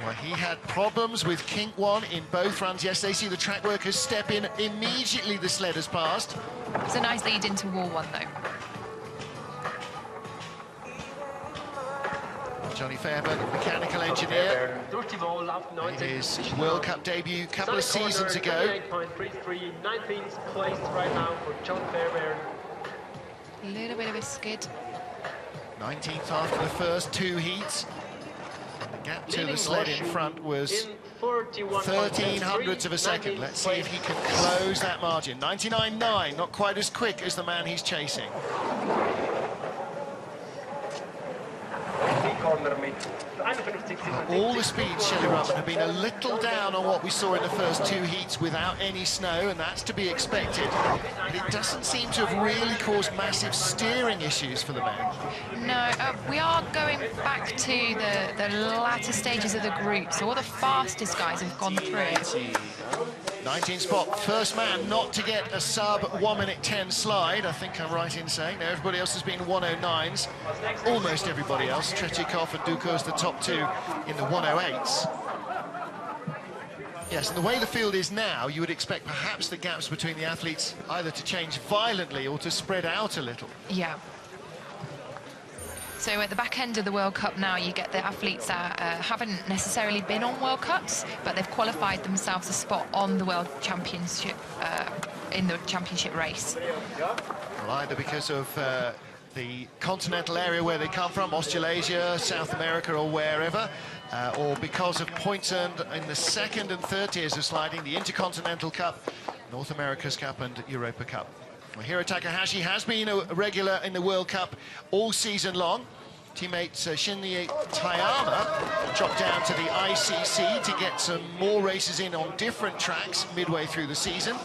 Well, he had problems with kink 1 in both runs yesterday. See the track workers step in immediately the sled has passed. It's a nice lead into wall 1, though. Johnny Fairbairn, mechanical engineer, in his World Cup debut a couple of seasons ago. 19th place right now for John Fairbairn. A little bit of a skid. 19th after the first 2 heats. The gap to the sled in front was 13 hundredths of a second. Let's see if he can close that margin. 99.9, not quite as quick as the man he's chasing. All the speeds, Shelley Rubman, have been a little down on what we saw in the first 2 heats without any snow, and that's to be expected. But it doesn't seem to have really caused massive steering issues for the men. No, we are going back to the latter stages of the group, so all the fastest guys have gone through. 19th spot, first man not to get a sub 1:10 slide. I think I'm right in saying. Now everybody else has been 1:09s. Almost everybody else. Tretyakov and Dukos the top 2 in the 1:08s. Yes, and the way the field is now, you would expect perhaps the gaps between the athletes either to change violently or to spread out a little. Yeah. So at the back end of the World Cup now, you get the athletes that haven't necessarily been on World Cups, but they've qualified themselves a spot on the World Championship, in the championship race. Well, either because of the continental area where they come from, Australasia, South America or wherever, or because of points earned in the 2nd and 3rd tiers of sliding, the Intercontinental Cup, North America's Cup and Europa Cup. Well, Hiro Takahashi has been a regular in the World Cup all season long. Teammate Shinya Tayama dropped down to the ICC to get some more races in on different tracks midway through the season.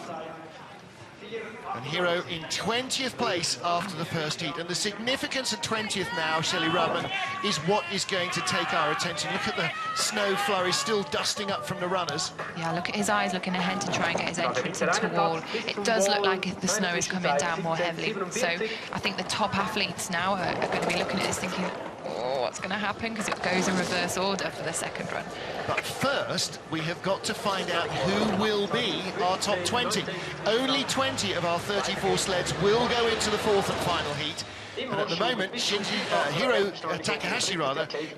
And Hiro in 20th place after the first heat. And the significance of 20th now, Shelley Rubman, is what is going to take our attention. Look at the snow flurry still dusting up from the runners. Yeah, look at his eyes looking ahead to try and get his entrance into wall. It does look like the snow is coming down more heavily. So I think the top athletes now are going to be looking at this thinking, oh, what's going to happen? Because it goes in reverse order for the second run. But first, we have got to find out who will be our top 20. Only 20 of our 34 sleds will go into the 4th and final heat. And at the moment, Hiro Takahashi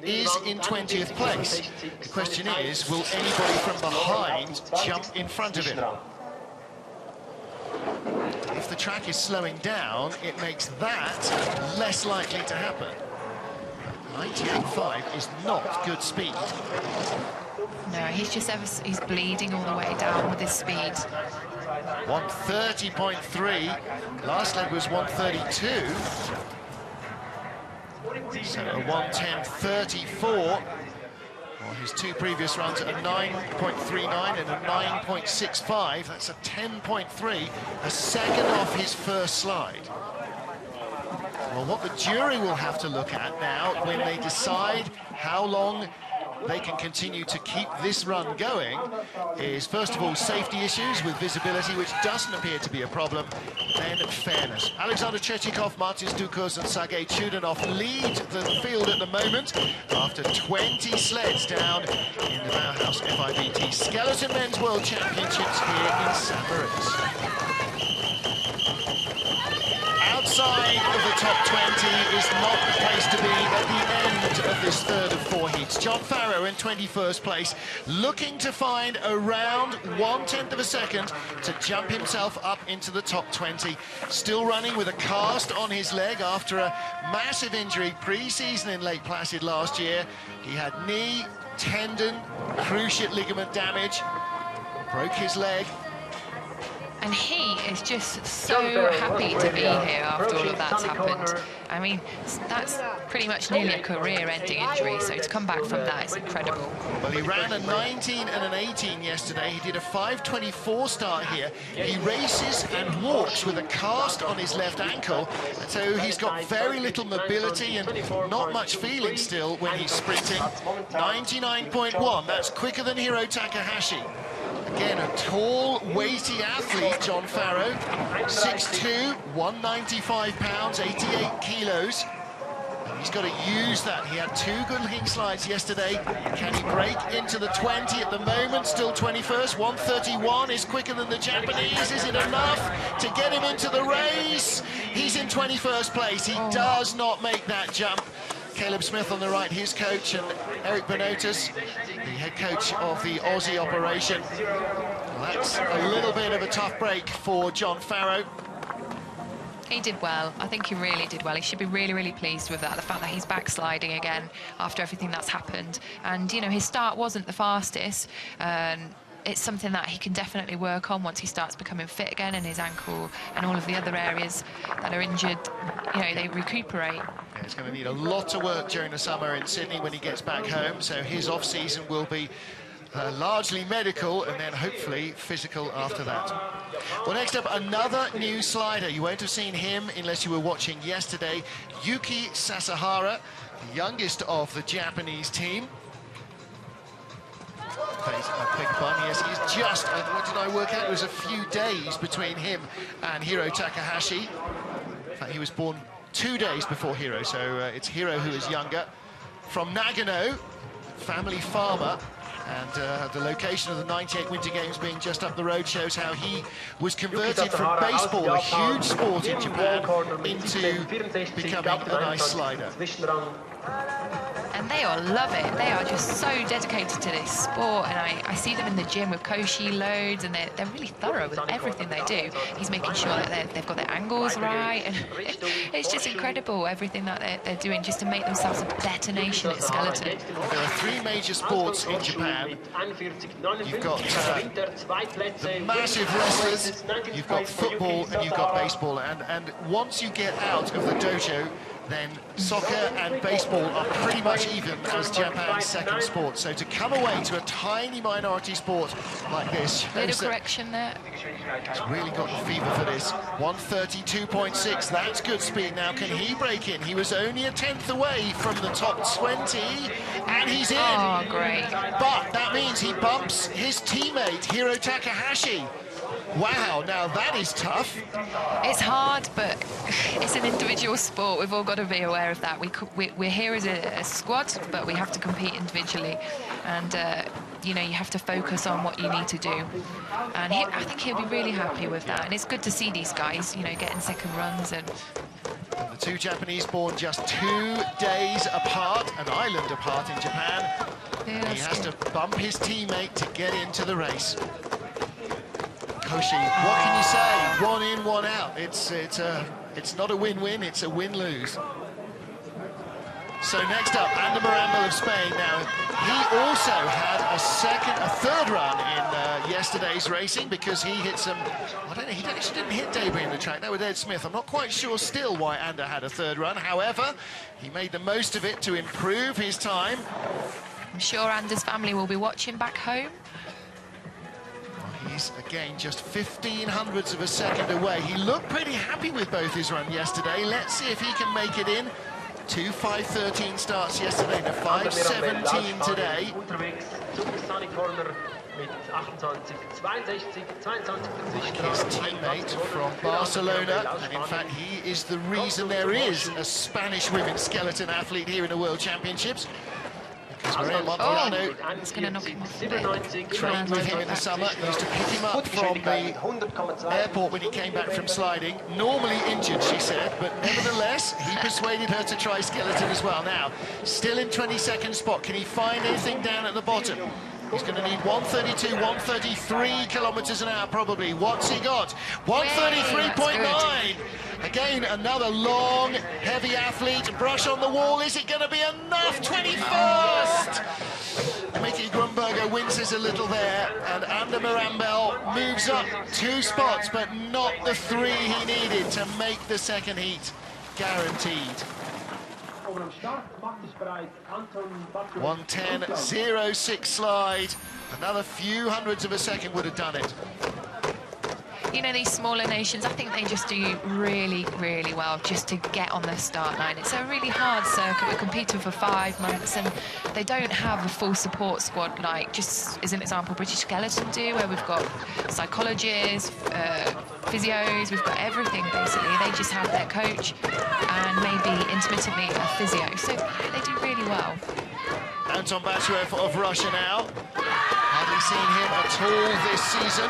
is in 20th place. The question is, will anybody from behind jump in front of him? If the track is slowing down, it makes that less likely to happen. 98.5 is not good speed. No, he's bleeding all the way down with his speed. 130.3. Last leg was 132. So a 110.34. Well, his 2 previous runs are a 9.39 and a 9.65. That's a 10.3, a second off his first slide. Well, what the jury will have to look at now when they decide how long they can continue to keep this run going is, first of all, safety issues with visibility, which doesn't appear to be a problem, then fairness. Alexander Tretyakov, Martis Dukos and Sergei Chudanov lead the field at the moment after 20 sleds down in the Bauhaus FIVT Skeleton Men's World Championships here in St. Moritz. Outside of the top 20 is not the place to be at the end of this first third of 4 heats. John Farrow in 21st place, looking to find around 1/10 of a second to jump himself up into the top 20. Still running with a cast on his leg after a massive injury pre-season in Lake Placid last year. He had knee, tendon, cruciate ligament damage, broke his leg. And he is just so happy to be here after all of that's happened. I mean, that's pretty much nearly a career-ending injury, so to come back from that is incredible. Well, he ran a 19 and an 18 yesterday. He did a 5:24 start here. He races and walks with a cast on his left ankle, and so he's got very little mobility and not much feeling still when he's sprinting. 99.1, that's quicker than Hiro Takahashi. Again, a tall, weighty athlete, John Farrow, 6'2", 195 pounds, 88 kilos. And he's got to use that. He had 2 good-looking slides yesterday. Can he break into the 20 at the moment? Still 21st, 131 is quicker than the Japanese. Is it enough to get him into the race? He's in 21st place. He does not make that jump. Caleb Smith on the right, his coach, and Eric Benotas, the head coach of the Aussie operation. Well, that's a little bit of a tough break for John Farrow. He did well. I think he really did well. He should be really, really pleased with that, the fact that he's backsliding again after everything that's happened. And, you know, his start wasn't the fastest. It's something that he can definitely work on once he starts becoming fit again, and his ankle and all of the other areas that are injured, you know, they recuperate. Yeah, he's going to need a lot of work during the summer in Sydney when he gets back home, so his off-season will be largely medical and then hopefully physical after that. Well, next up, another new slider. You won't have seen him unless you were watching yesterday. Yuki Sasahara, the youngest of the Japanese team. I beg your pardon, yes, he's just, what did I work out? It was a few days between him and Hiro Takahashi. In fact, he was born 2 days before Hiro, so it's Hiro who is younger. From Nagano, family farmer, and the location of the 98 Winter Games being just up the road shows how he was converted from baseball, a huge sport in Japan, into becoming an ice slider. And they all love it. They are just so dedicated to this sport, and I see them in the gym with Koshi loads, and they're really thorough with everything they do. He's making sure that they've got their angles right, and it's just incredible everything that they're doing just to make themselves a better nation at skeleton. There are 3 major sports in Japan. You've got the massive wrestlers, you've got football, and you've got baseball, and once you get out of the dojo, then soccer and baseball are pretty much even as Japan's second sport. So to come away to a tiny minority sport like this... Little correction there. He's really got the fever for this. 132.6, that's good speed. Now, can he break in? He was only a 10th away from the top 20, and he's in. Oh, great. But that means he bumps his teammate, Hiro Takahashi. Wow, now that is tough. It's hard, but it's an individual sport. We've all got to be aware of that. We're here as a squad, but we have to compete individually. And, you know, you have to focus on what you need to do. And I think he'll be really happy with that. And it's good to see these guys, you know, getting second runs. And the 2 Japanese born just 2 days apart, an island apart in Japan. Yeah, he has to bump his teammate to get into the race. Koshi, what can you say? 1 in, 1 out. It's not a win-win, it's a win-lose. So next up, Ander Marambal of Spain. Now, he also had a third run in yesterday's racing because he hit some, I don't know, he actually didn't hit debris in the track. That was Ed Smith. I'm not quite sure still why Ander had a third run. However, he made the most of it to improve his time. I'm sure Ander's family will be watching back home. He's, again, just 1500ths of a second away. He looked pretty happy with both his run yesterday. Let's see if he can make it in. 2 5:13 starts yesterday to 5:17 today. His teammate from Barcelona, and in fact he is the reason there is a Spanish women's skeleton athlete here in the World Championships, Maria Montiano it's going to knock him off a bit. trained with him in the summer, used to pick him up from the airport when he came back from sliding. Normally injured, she said, but nevertheless, he persuaded her to try skeleton as well. Now, still in 22nd spot. Can he find anything down at the bottom? He's going to need 132, 133 kilometers an hour probably. What's he got? 133.9. Again, another long, heavy athlete. Brush on the wall. Is it going to be enough? 21st! Mickey Grunberger winces a little there, and Ander Mirambel moves up 2 spots, but not the 3 he needed to make the second heat guaranteed. 1:10.06 slide. Another few hundreds of a second would have done it. You know, these smaller nations, I think they just do really, really well just to get on the start line. It's a really hard circuit. We're competing for 5 months, and they don't have a full support squad like, just as an example, British Skeleton do, where we've got psychologists, physios, we've got everything, basically. They just have their coach and maybe intermittently a physio. So they do really well. Anton Bachuev of Russia now. Hardly seen him at all this season.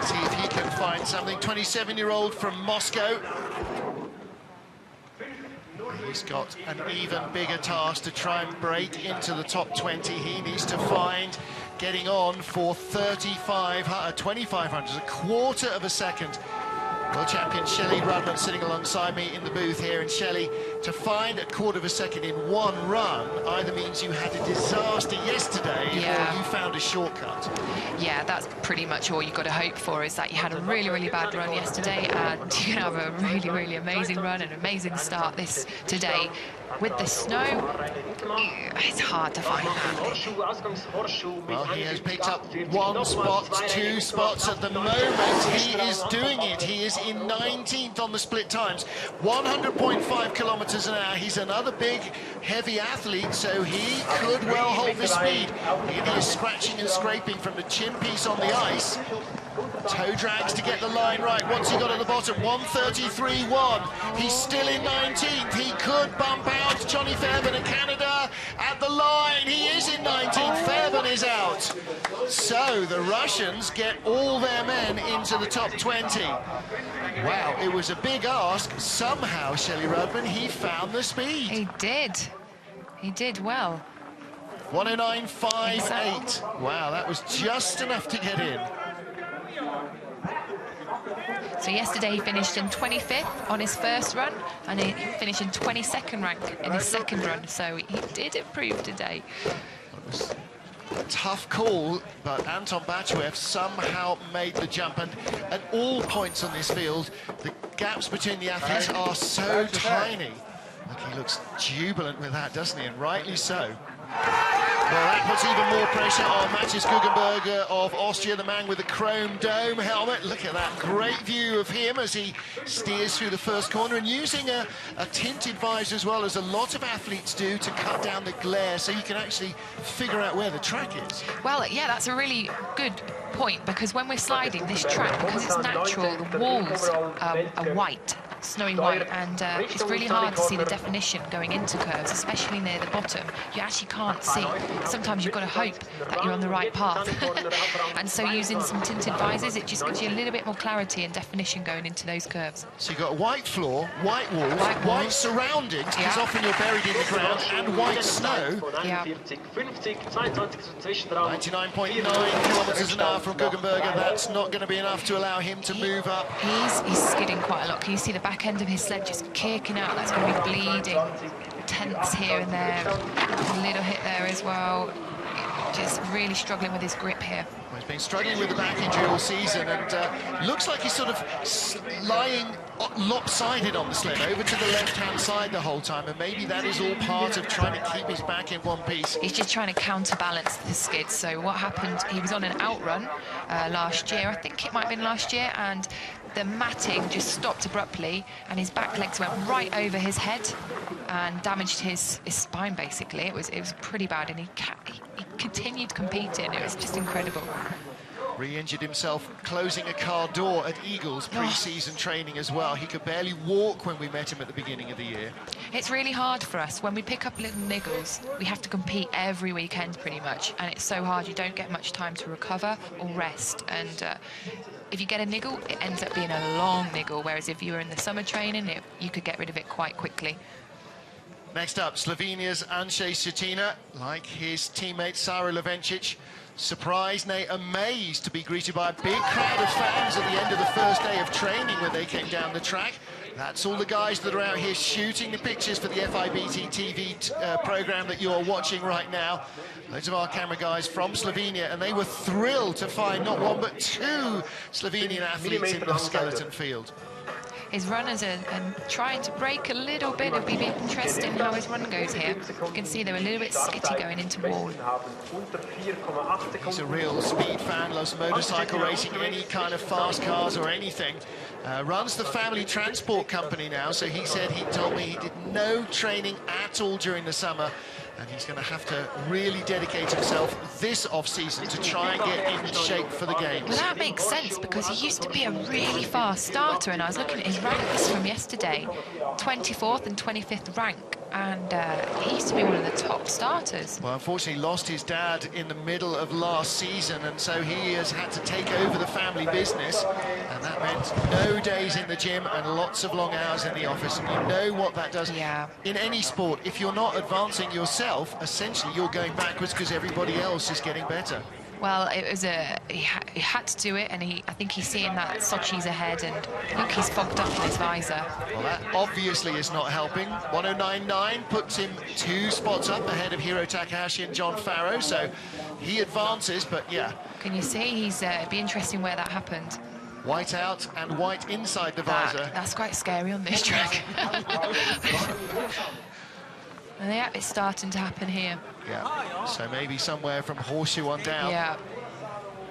See if he can find something. 27-year-old from Moscow. He's got an even bigger task to try and break into the top 20. He needs to find getting on for 2,500, a quarter of a second. World champion Shelley Rudman sitting alongside me in the booth here, and Shelley, to find a quarter of a second in one run either means you had a disaster yesterday or you found a shortcut. Yeah, that's pretty much all you've got to hope for, is that you had a really, really bad run yesterday and you can have a really, really amazing run and amazing start today. With the snow, it's hard to find that. Well, he has picked up 1 spot, 2 spots at the moment. He is doing it. He is in 19th on the split times. 100.5 kilometers an hour. He's another big, heavy athlete, so he could well hold this speed. He is scratching and scraping from the chin piece on the ice. Toe drags to get the line right. What's he got at the bottom? 1:33.1. He's still in 19th. He could bump out Johnny Fairbairn of Canada at the line. He is in 19th. Fairbairn is out. So the Russians get all their men into the top 20. Wow, it was a big ask. Somehow, Shelley Rudman, he found the speed. He did. He did well. 1:09.58. Wow, that was just enough to get in. So yesterday he finished in 25th on his first run, and he finished in 22nd rank in his second run, so he did improve today. It was a tough call, but Anton Bachuev somehow made the jump, and at all points on this field, the gaps between the athletes are so tiny. Look, he looks jubilant with that, doesn't he? And rightly so. Well, that puts even more pressure on Matthias Guggenberger of Austria, the man with the chrome dome helmet. Look at that great view of him as he steers through the first corner, and using a tinted visor as well, as a lot of athletes do, to cut down the glare so you can actually figure out where the track is. Well, yeah, that's a really good point, because when we're sliding this track, because it's natural, the walls are white, snowy white, and it's really hard to see the definition going into curves, especially near the bottom. You actually can't see. Sometimes you've got to hope that you're on the right path. And so using some tinted visors, it just gives you a little bit more clarity and definition going into those curves. So you've got a white floor, white walls, white surroundings, because often you're buried in the ground, and white snow. Yeah. 99.9 kilometers an hour from Guggenberger. That's not going to be enough to allow him to move up. He's skidding quite a lot. Can you see the back end of his sled just kicking out? That's going to be bleeding. Tents here and there. A little hit there as well. Just really struggling with his grip here. Well, he's been struggling with the back injury all season, and looks like he's sort of lying lopsided on the sled, over to the left-hand side the whole time, and maybe that is all part of trying to keep his back in one piece. He's just trying to counterbalance the skid. So what happened, he was on an outrun last year, I think it might have been last year, and the matting just stopped abruptly, and his back legs went right over his head and damaged his spine, basically. It was pretty bad, and he continued competing. It was just incredible. Re-injured himself closing a car door at Eagles pre-season training as well. He could barely walk when we met him at the beginning of the year. It's really hard for us. When we pick up little niggles, we have to compete every weekend pretty much, and it's so hard. You don't get much time to recover or rest, and if you get a niggle, it ends up being a long niggle, whereas if you were in the summer training, you could get rid of it quite quickly. Next up, Slovenia's Andrzej Cetina, like his teammate Saro Levencic, surprised, nay, amazed to be greeted by a big crowd of fans at the end of the first day of training when they came down the track. That's all the guys that are out here shooting the pictures for the FIBT TV program that you're watching right now. Loads of our camera guys from Slovenia, and they were thrilled to find not one but two Slovenian athletes in the skeleton field. His runners are trying to break a little bit. It'll be interesting how his run goes here. You can see they're a little bit skitty going into wall. He's a real speed fan, loves motorcycle racing, any kind of fast cars or anything. Runs the family transport company now, so he said, he told me he did no training at all during the summer, and he's going to have to really dedicate himself this off-season to try and get in shape for the games. Well, that makes sense, because he used to be a really fast starter, and I was looking at his ranks from yesterday, 24th and 25th rank, and he used to be one of the top starters. Well, unfortunately lost his dad in the middle of last season, and so he has had to take over the family business, and that meant no days in the gym and lots of long hours in the office, and you know what that does. Yeah. In any sport, if you're not advancing yourself, essentially you're going backwards because everybody else is getting better. Well, it was he had to do it, and I think he's seeing that Sochi's ahead, and look, he's fogged up in his visor. Well, that obviously is not helping. 109.9 puts him 2 spots up ahead of Hiro Takahashi and John Farrow, so he advances, but yeah. Can you see? It'd be interesting where that happened. White out and white inside the visor. That's quite scary on this track. And yeah, it's starting to happen here. Yeah, so maybe somewhere from Horseshoe on down. Yeah.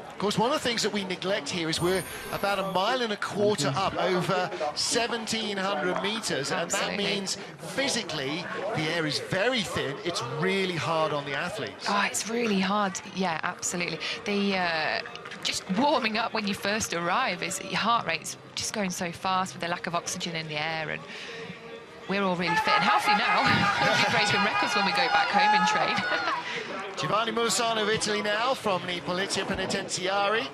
Of course, one of the things that we neglect here is we're about 1.25 miles up over 1,700 meters, and that means physically the air is very thin. It's really hard on the athletes. Oh, it's really hard. Yeah, absolutely. Just warming up when you first arrive, your heart rate's just going so fast with the lack of oxygen in the air, and we're all really fit and healthy now. We'll be breaking records when we go back home and train. Giovanni Mulisano of Italy now from the Polizia Penitenziari.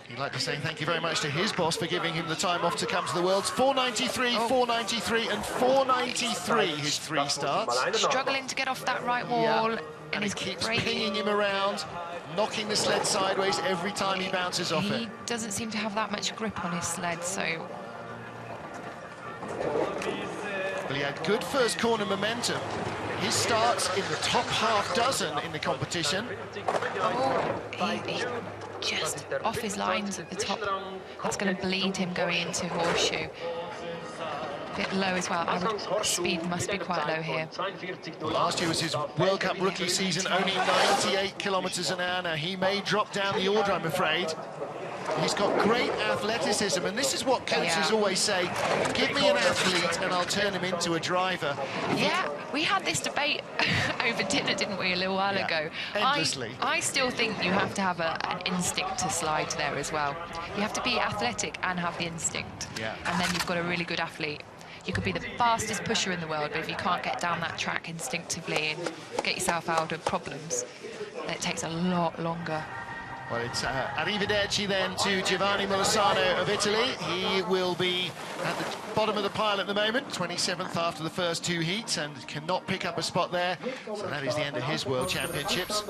He'd like to say thank you very much to his boss for giving him the time off to come to the Worlds. 4.93, 4.93 and 4.93, his 3 starts. Struggling to get off that right wall. And he keeps pinging him around, knocking the sled sideways every time he bounces off it. He doesn't seem to have that much grip on his sled, so... Well, he had good first corner momentum. His starts in the top half dozen in the competition. Oh, he's just off his lines at the top. That's going to bleed him going into Horseshoe. A bit low as well. Speed must be quite low here. Well, last year was his World Cup rookie season, only 98 kilometres an hour. Now, he may drop down the order, I'm afraid. He's got great athleticism, and this is what coaches always say, give me an athlete and I'll turn him into a driver. Yeah, we had this debate over dinner, didn't we, a little while ago? Endlessly. I still think you have to have an instinct to slide there as well. You have to be athletic and have the instinct. Yeah. And then you've got a really good athlete. You could be the fastest pusher in the world, but if you can't get down that track instinctively and get yourself out of problems, then it takes a lot longer. Well, it's arrivederci then to Giovanni Mulisano of Italy. He will be at the bottom of the pile at the moment, 27th after the first 2 heats, and cannot pick up a spot there. So that is the end of his World Championships.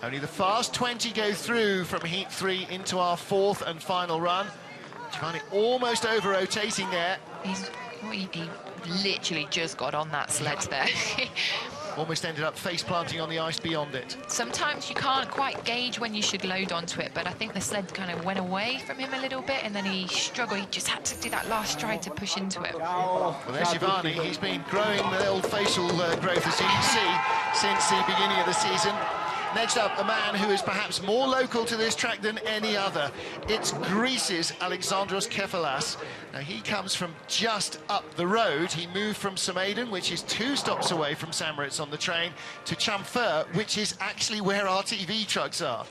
Only the fast 20 go through from Heat 3 into our 4th and final run. Giovanni almost over-rotating there. He literally just got on that sled there. Almost ended up face-planting on the ice beyond it. Sometimes you can't quite gauge when you should load onto it, but I think the sled kind of went away from him a little bit, and then he struggled. He just had to do that last stride to push into it. Well, there's Giovanni. He's been growing the old facial growth, as you can see, since the beginning of the season. Next up, a man who is perhaps more local to this track than any other. It's Greece's Alexandros Kefalas. Now, he comes from just up the road. He moved from Somaden, which is 2 stops away from St. Moritz on the train, to Chamfer, which is actually where our TV trucks are.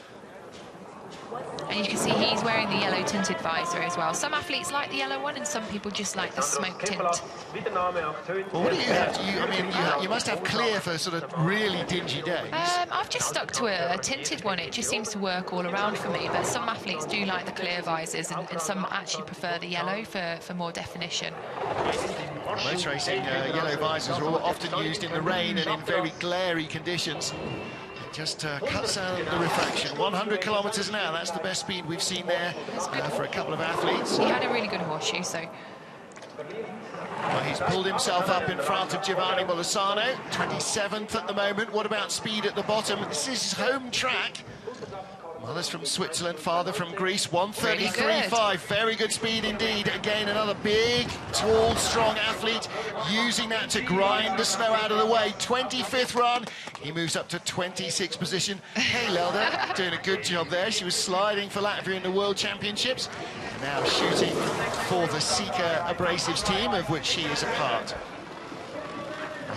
And you can see he's wearing the yellow tinted visor as well. Some athletes like the yellow one and some people just like the smoke tint. Well, what do you have? You must have clear for sort of really dingy days. I've just stuck to a tinted one. It just seems to work all around for me. But some athletes do like the clear visors and some actually prefer the yellow for more definition. Motor racing yellow visors are often used in the rain and in very glary conditions. Just cuts out the refraction. 100 kilometres an hour, that's the best speed we've seen there for a couple of athletes. He had a really good horseshoe, so... Well, he's pulled himself up in front of Giovanni Molisano, 27th at the moment. What about speed at the bottom? This is his home track. Mother's from Switzerland, father from Greece, 1:33.5. Very good speed indeed. Again, another big, tall, strong athlete using that to grind the snow out of the way. 25th run. He moves up to 26th position. Hey, Lelda, doing a good job there. She was sliding for Latvia in the World Championships. Now shooting for the Sika Abrasives team, of which she is a part.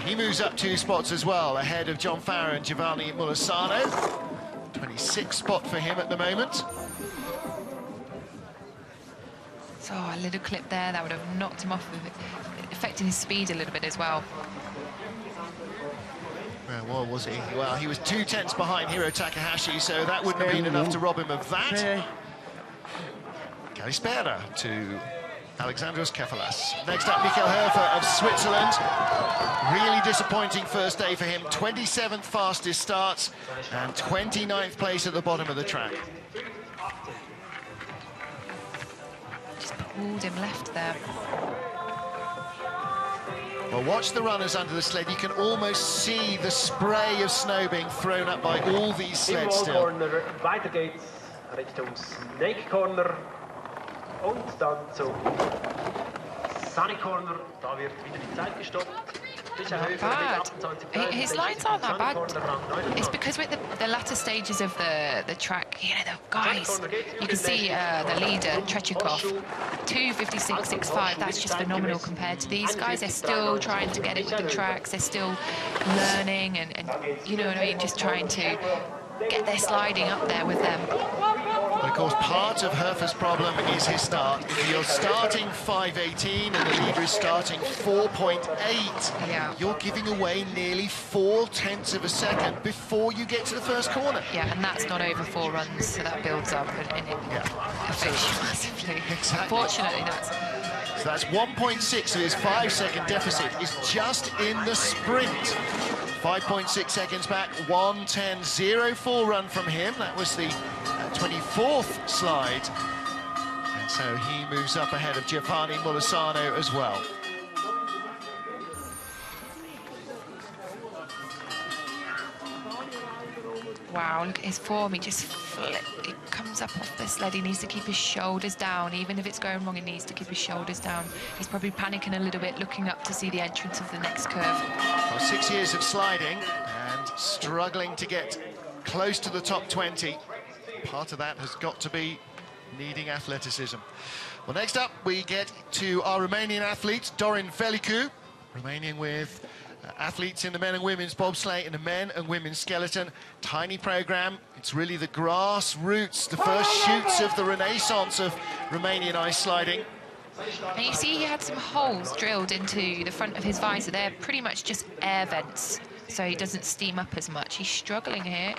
He moves up 2 spots as well, ahead of John Farrow and Giovanni Molisano. 26th spot for him at the moment. So a little clip there, that would have knocked him off, affecting his speed a little bit as well. Well, what was he? Well, he was 2 tenths behind Hiro Takahashi, so that wouldn't have been enough to rob him of that. Kalispera to Alexandros Kefalas. Next up, Michael Hofer of Switzerland. Really disappointing first day for him. 27th fastest starts and 29th place at the bottom of the track. Just pulled him left there. Well, watch the runners under the sled. You can almost see the spray of snow being thrown up by all these sleds still. Weiter geht's Richtung Snake Corner. Und dann zum Sunny Corner. Da wird wieder die Zeit gestoppt. Not bad. His lines aren't that bad. It's because with the latter stages of the track, you know, the guys, you can see the leader, Trechikov, 2:56.65. That's just phenomenal compared to these guys. They're still trying to get it with the tracks. They're still learning and you know what I mean, just trying to get their sliding up there with them. But of course, part of Hofer's problem is his start. If you're starting 5:18 and the leader is starting 4.8, you're giving away nearly 4 tenths of a second before you get to the first corner. Yeah, and that's not over 4 runs, so that builds up and it affects you massively. Exactly. Unfortunately, So that's 1.6 of his 5-second deficit is just in the sprint. 5.6 seconds back, 1:10.04 run from him. That was the 24th slide. And so he moves up ahead of Giovanni Molisano as well. Wow, look at his form. He just he comes up off the sled. He needs to keep his shoulders down. Even if it's going wrong, he needs to keep his shoulders down. He's probably panicking a little bit, looking up to see the entrance of the next curve. Well, 6 years of sliding and struggling to get close to the top 20. Part of that has got to be needing athleticism. Well, next up, we get to our Romanian athletes, Dorin Velicu, Romanian with athletes in the men and women's bobsleigh and the men and women's skeleton. Tiny program. It's really the grassroots, the first shoots of the renaissance of Romanian ice sliding. And you see he had some holes drilled into the front of his visor. They're pretty much just air vents, so he doesn't steam up as much. He's struggling here.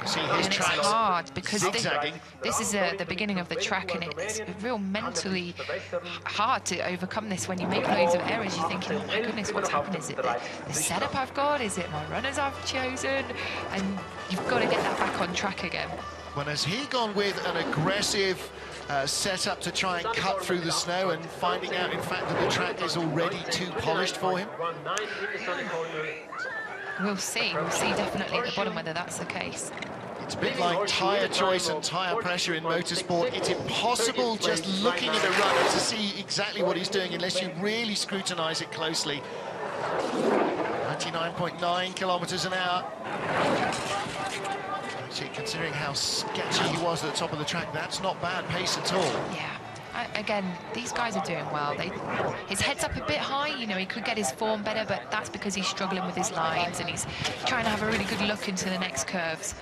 See his and it's hard because this is the beginning of the track, and it's real mentally hard to overcome this when you make loads of errors. You're thinking, oh my goodness, what's happened? Is it the setup I've got? Is it my runners I've chosen? And you've got to get that back on track again. Well, has he gone with an aggressive setup to try and cut through the snow and finding out, in fact, that the track is already too polished for him? We'll see definitely at the bottom whether that's the case. It's a bit like tyre choice and tyre pressure in motorsport. It's impossible just looking at a runner to see exactly what he's doing unless you really scrutinise it closely. 99.9 kilometers an hour. Actually, considering how sketchy he was at the top of the track, that's not bad pace at all. Yeah. Again, these guys are doing well. His head's up a bit high, you know, he could get his form better, but that's because he's struggling with his lines and he's trying to have a really good look into the next curves.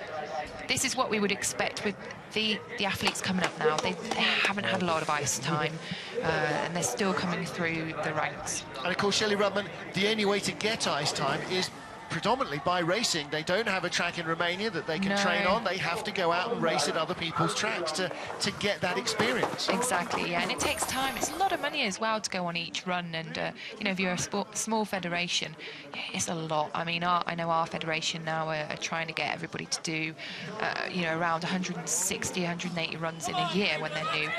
This is what we would expect with the athletes coming up now. They haven't had a lot of ice time, and they're still coming through the ranks. And of course, Shelley Rudman, the only way to get ice time is predominantly by racing. They don't have a track in Romania that they can train on. They have to go out and race at other people's tracks to get that experience. Exactly, yeah, and it takes time. It's a lot of money as well to go on each run, and you know, if you're a small federation, yeah, it's a lot. I mean, I know our federation now are trying to get everybody to do, you know, around 160, 180 runs in a year when they're new,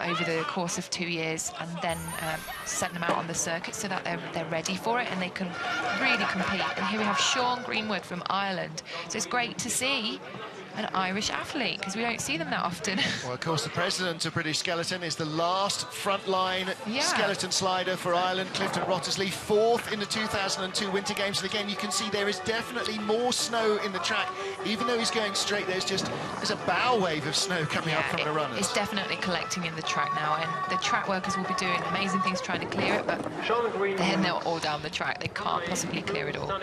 over the course of 2 years, and then send them out on the circuit so that they're ready for it and they can really compete. And here we have Sean Greenwood from Ireland, so it's great to see an Irish athlete because we don't see them that often. Well, of course, the president of British Skeleton is the last frontline skeleton slider for Ireland, Clifton Wrottesley, 4th in the 2002 Winter Games. And again, you can see there is definitely more snow in the track. Even though he's going straight, there's a bow wave of snow coming up from the runners. It's definitely collecting in the track now, and the track workers will be doing amazing things trying to clear it, but then they're all down the track. They can't possibly clear it all.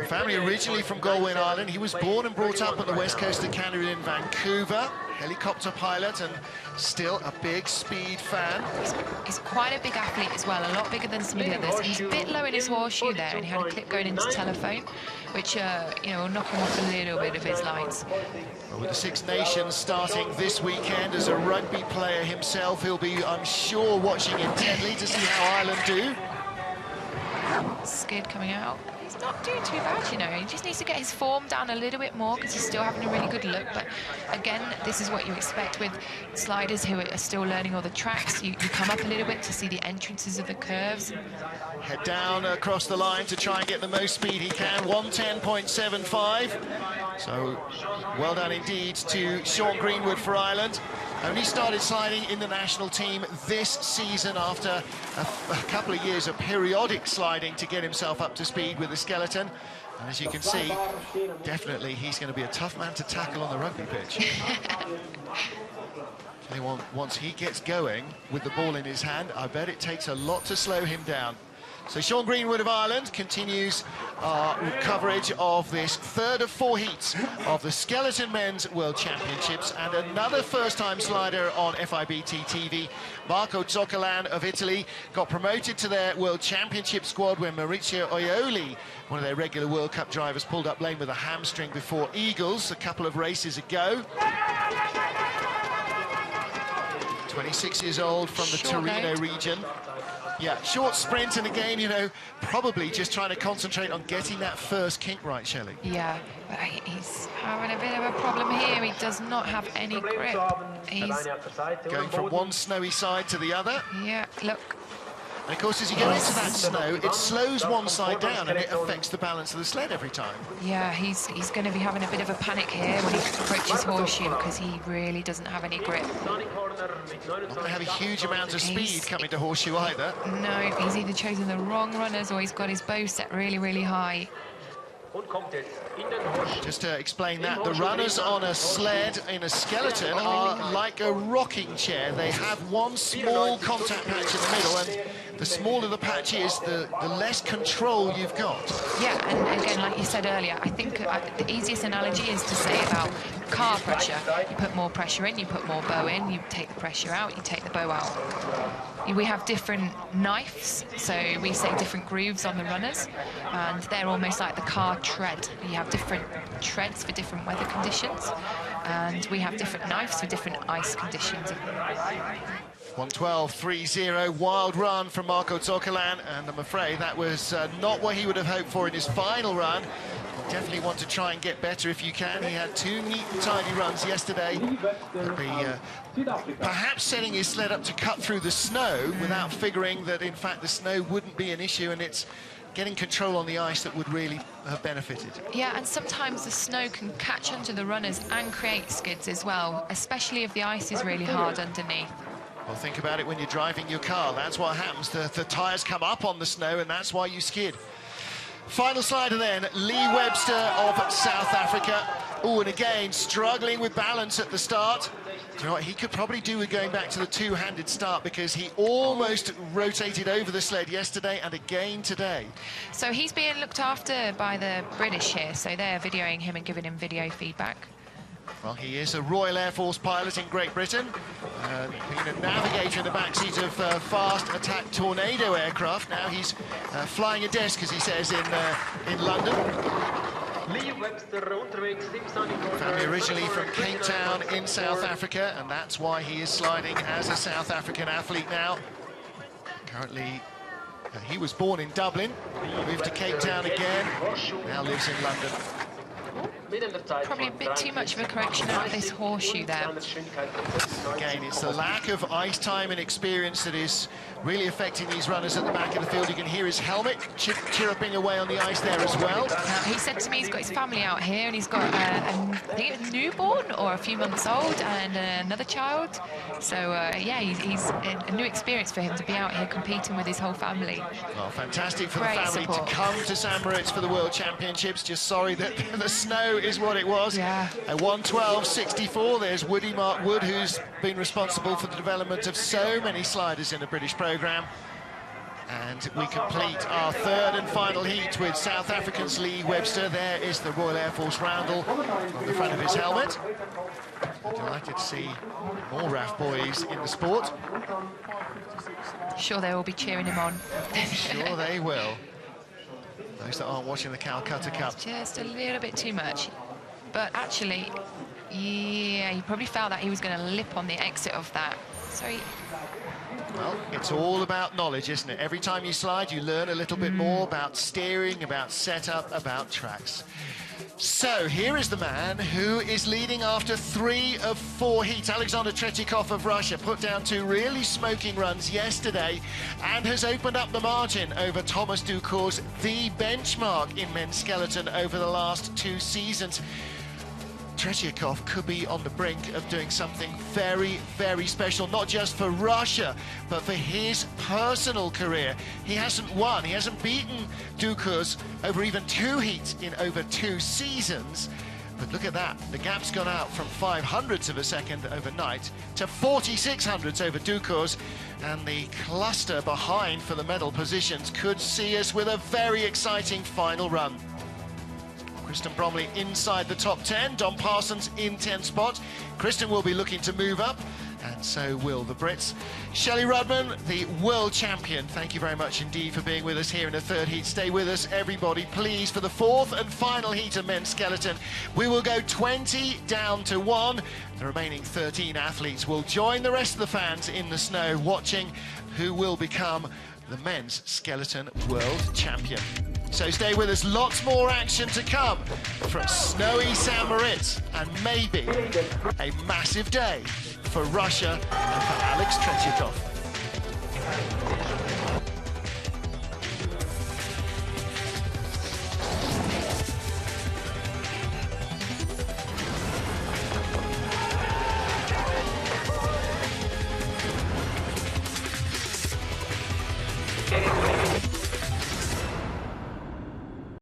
Family originally from Galway in Ireland. He was born and brought up on the west coast of Canada in Vancouver, helicopter pilot and still a big speed fan. He's quite a big athlete as well, a lot bigger than some of the others. He's a bit low in his horseshoe there, and he had a clip going into telephone, which you know, will knock him off a little bit of his lines. Well, with the Six Nations starting this weekend, as a rugby player himself, he'll be, I'm sure, watching intently to see how Ireland do. Skid coming out. He's not doing too bad, you know. He just needs to get his form down a little bit more because he's still having a really good look. But again, this is what you expect with sliders who are still learning all the tracks. You come up a little bit to see the entrances of the curves. Head down across the line to try and get the most speed he can, 110.75. So well done indeed to Sean Greenwood for Ireland. Only started sliding in the national team this season after a couple of years of periodic sliding to get himself up to speed with the skeleton. And as you can see, definitely he's going to be a tough man to tackle on the rugby pitch. Once he gets going with the ball in his hand, I bet it takes a lot to slow him down. So Sean Greenwood of Ireland continues our coverage of this third of 4 heats of the Skeleton Men's World Championships, and another first-time slider on FIBT TV. Marco Zoccolan of Italy got promoted to their World Championship squad when Maurizio Oioli, one of their regular World Cup drivers, pulled up lane with a hamstring before Eagles a couple of races ago. 26 years old from the Torino region. Yeah, short sprint, and again, you know, probably just trying to concentrate on getting that first kink right, Shelley. Yeah, but he's having a bit of a problem here. He does not have any grip. He's going from one snowy side to the other. Yeah, look. And of course, as you go into that snow, it slows one side down and it affects the balance of the sled every time. Yeah, he's going to be having a bit of a panic here when he approaches horseshoe because he really doesn't have any grip. Not going to have a huge amount of speed coming to horseshoe either. No, he's either chosen the wrong runners or he's got his bow set really, really high. Just to explain that, the runners on a sled in a skeleton are like a rocking chair. They have one small contact patch in the middle, and the smaller the patch is, the less control you've got. Yeah, and again, like you said earlier, I think the easiest analogy is to say about car pressure. You put more pressure in, you put more bow in, you take the pressure out, you take the bow out. We have different knives, so we say different grooves on the runners, and they're almost like the car tread. You have different treads for different weather conditions, and we have different knives for different ice conditions. 112.30, wild run from Marco Zoccolan, and I'm afraid that was not what he would have hoped for in his final run. You definitely want to try and get better if you can. He had 2 neat and tidy runs yesterday. Perhaps setting his sled up to cut through the snow without figuring that, in fact, the snow wouldn't be an issue, and it's getting control on the ice that would really have benefited. Yeah, and sometimes the snow can catch under the runners and create skids as well, especially if the ice is really hard underneath. Well, think about it when you're driving your car. That's what happens. The tyres come up on the snow, and that's why you skid. Final slider then, Lee Webster of South Africa. Oh, and again, struggling with balance at the start. Do you know what, he could probably do with going back to the two-handed start because he almost rotated over the sled yesterday and again today. So he's being looked after by the British here, so they're videoing him and giving him video feedback. Well, he is a Royal Air Force pilot in Great Britain, being a navigator in the backseat of fast attack Tornado aircraft. Now he's flying a desk, as he says, in London. Family originally from Cape Town in South Africa, and that's why he is sliding as a South African athlete now. Currently, he was born in Dublin, moved to Cape Town again, now lives in London. Probably a bit too much of a correction out of this horseshoe there. Again, it's the lack of ice time and experience that is really affecting these runners at the back of the field. You can hear his helmet chirruping away on the ice there as well. He said to me he's got his family out here and he's got I think a newborn or a few months old and another child. So yeah, he's a new experience for him to be out here competing with his whole family. Well, fantastic for Great the family support. to come to St. Moritz for the World Championships. Just sorry that the snow is what it was. Yeah. A 1:12.64. There's Woody Mark Wood, who's been responsible for the development of so many sliders in the British programme. And we complete our third and final heat with South African's Lee Webster. There is the Royal Air Force roundel on the front of his helmet. I'm delighted to see more RAF boys in the sport. Sure, they will be cheering him on. Sure they will. Those that aren't watching the Calcutta Cup. Just a little bit too much. But actually, yeah, he probably felt that he was going to lip on the exit of that. So Well, it's all about knowledge, isn't it? Every time you slide, you learn a little bit more about steering, about setup, about tracks. So here is the man who is leading after 3 of 4 heats. Alexander Tretyakov of Russia put down 2 really smoking runs yesterday and has opened up the margin over Thomas Ducour's the benchmark in men's skeleton over the last 2 seasons. Tretyakov could be on the brink of doing something very, very special, not just for Russia, but for his personal career. He hasn't won, he hasn't beaten Ducours over even 2 heats in over 2 seasons. But look at that, the gap's gone out from 0.05 of a second overnight to 0.46 over Ducours, and the cluster behind for the medal positions could see us with a very exciting final run. Kristen Bromley inside the top 10, Don Parsons in 10th spot. Kristen will be looking to move up, and so will the Brits. Shelley Rudman, the world champion, thank you very much indeed for being with us here in the 3rd heat. Stay with us, everybody, please, for the 4th and final heat of men's skeleton. We will go 20 down to 1. The remaining 13 athletes will join the rest of the fans in the snow, watching who will become the men's skeleton world champion. So stay with us, lots more action to come from snowy St. Moritz, and maybe a massive day for Russia and for Alex Tretyakov.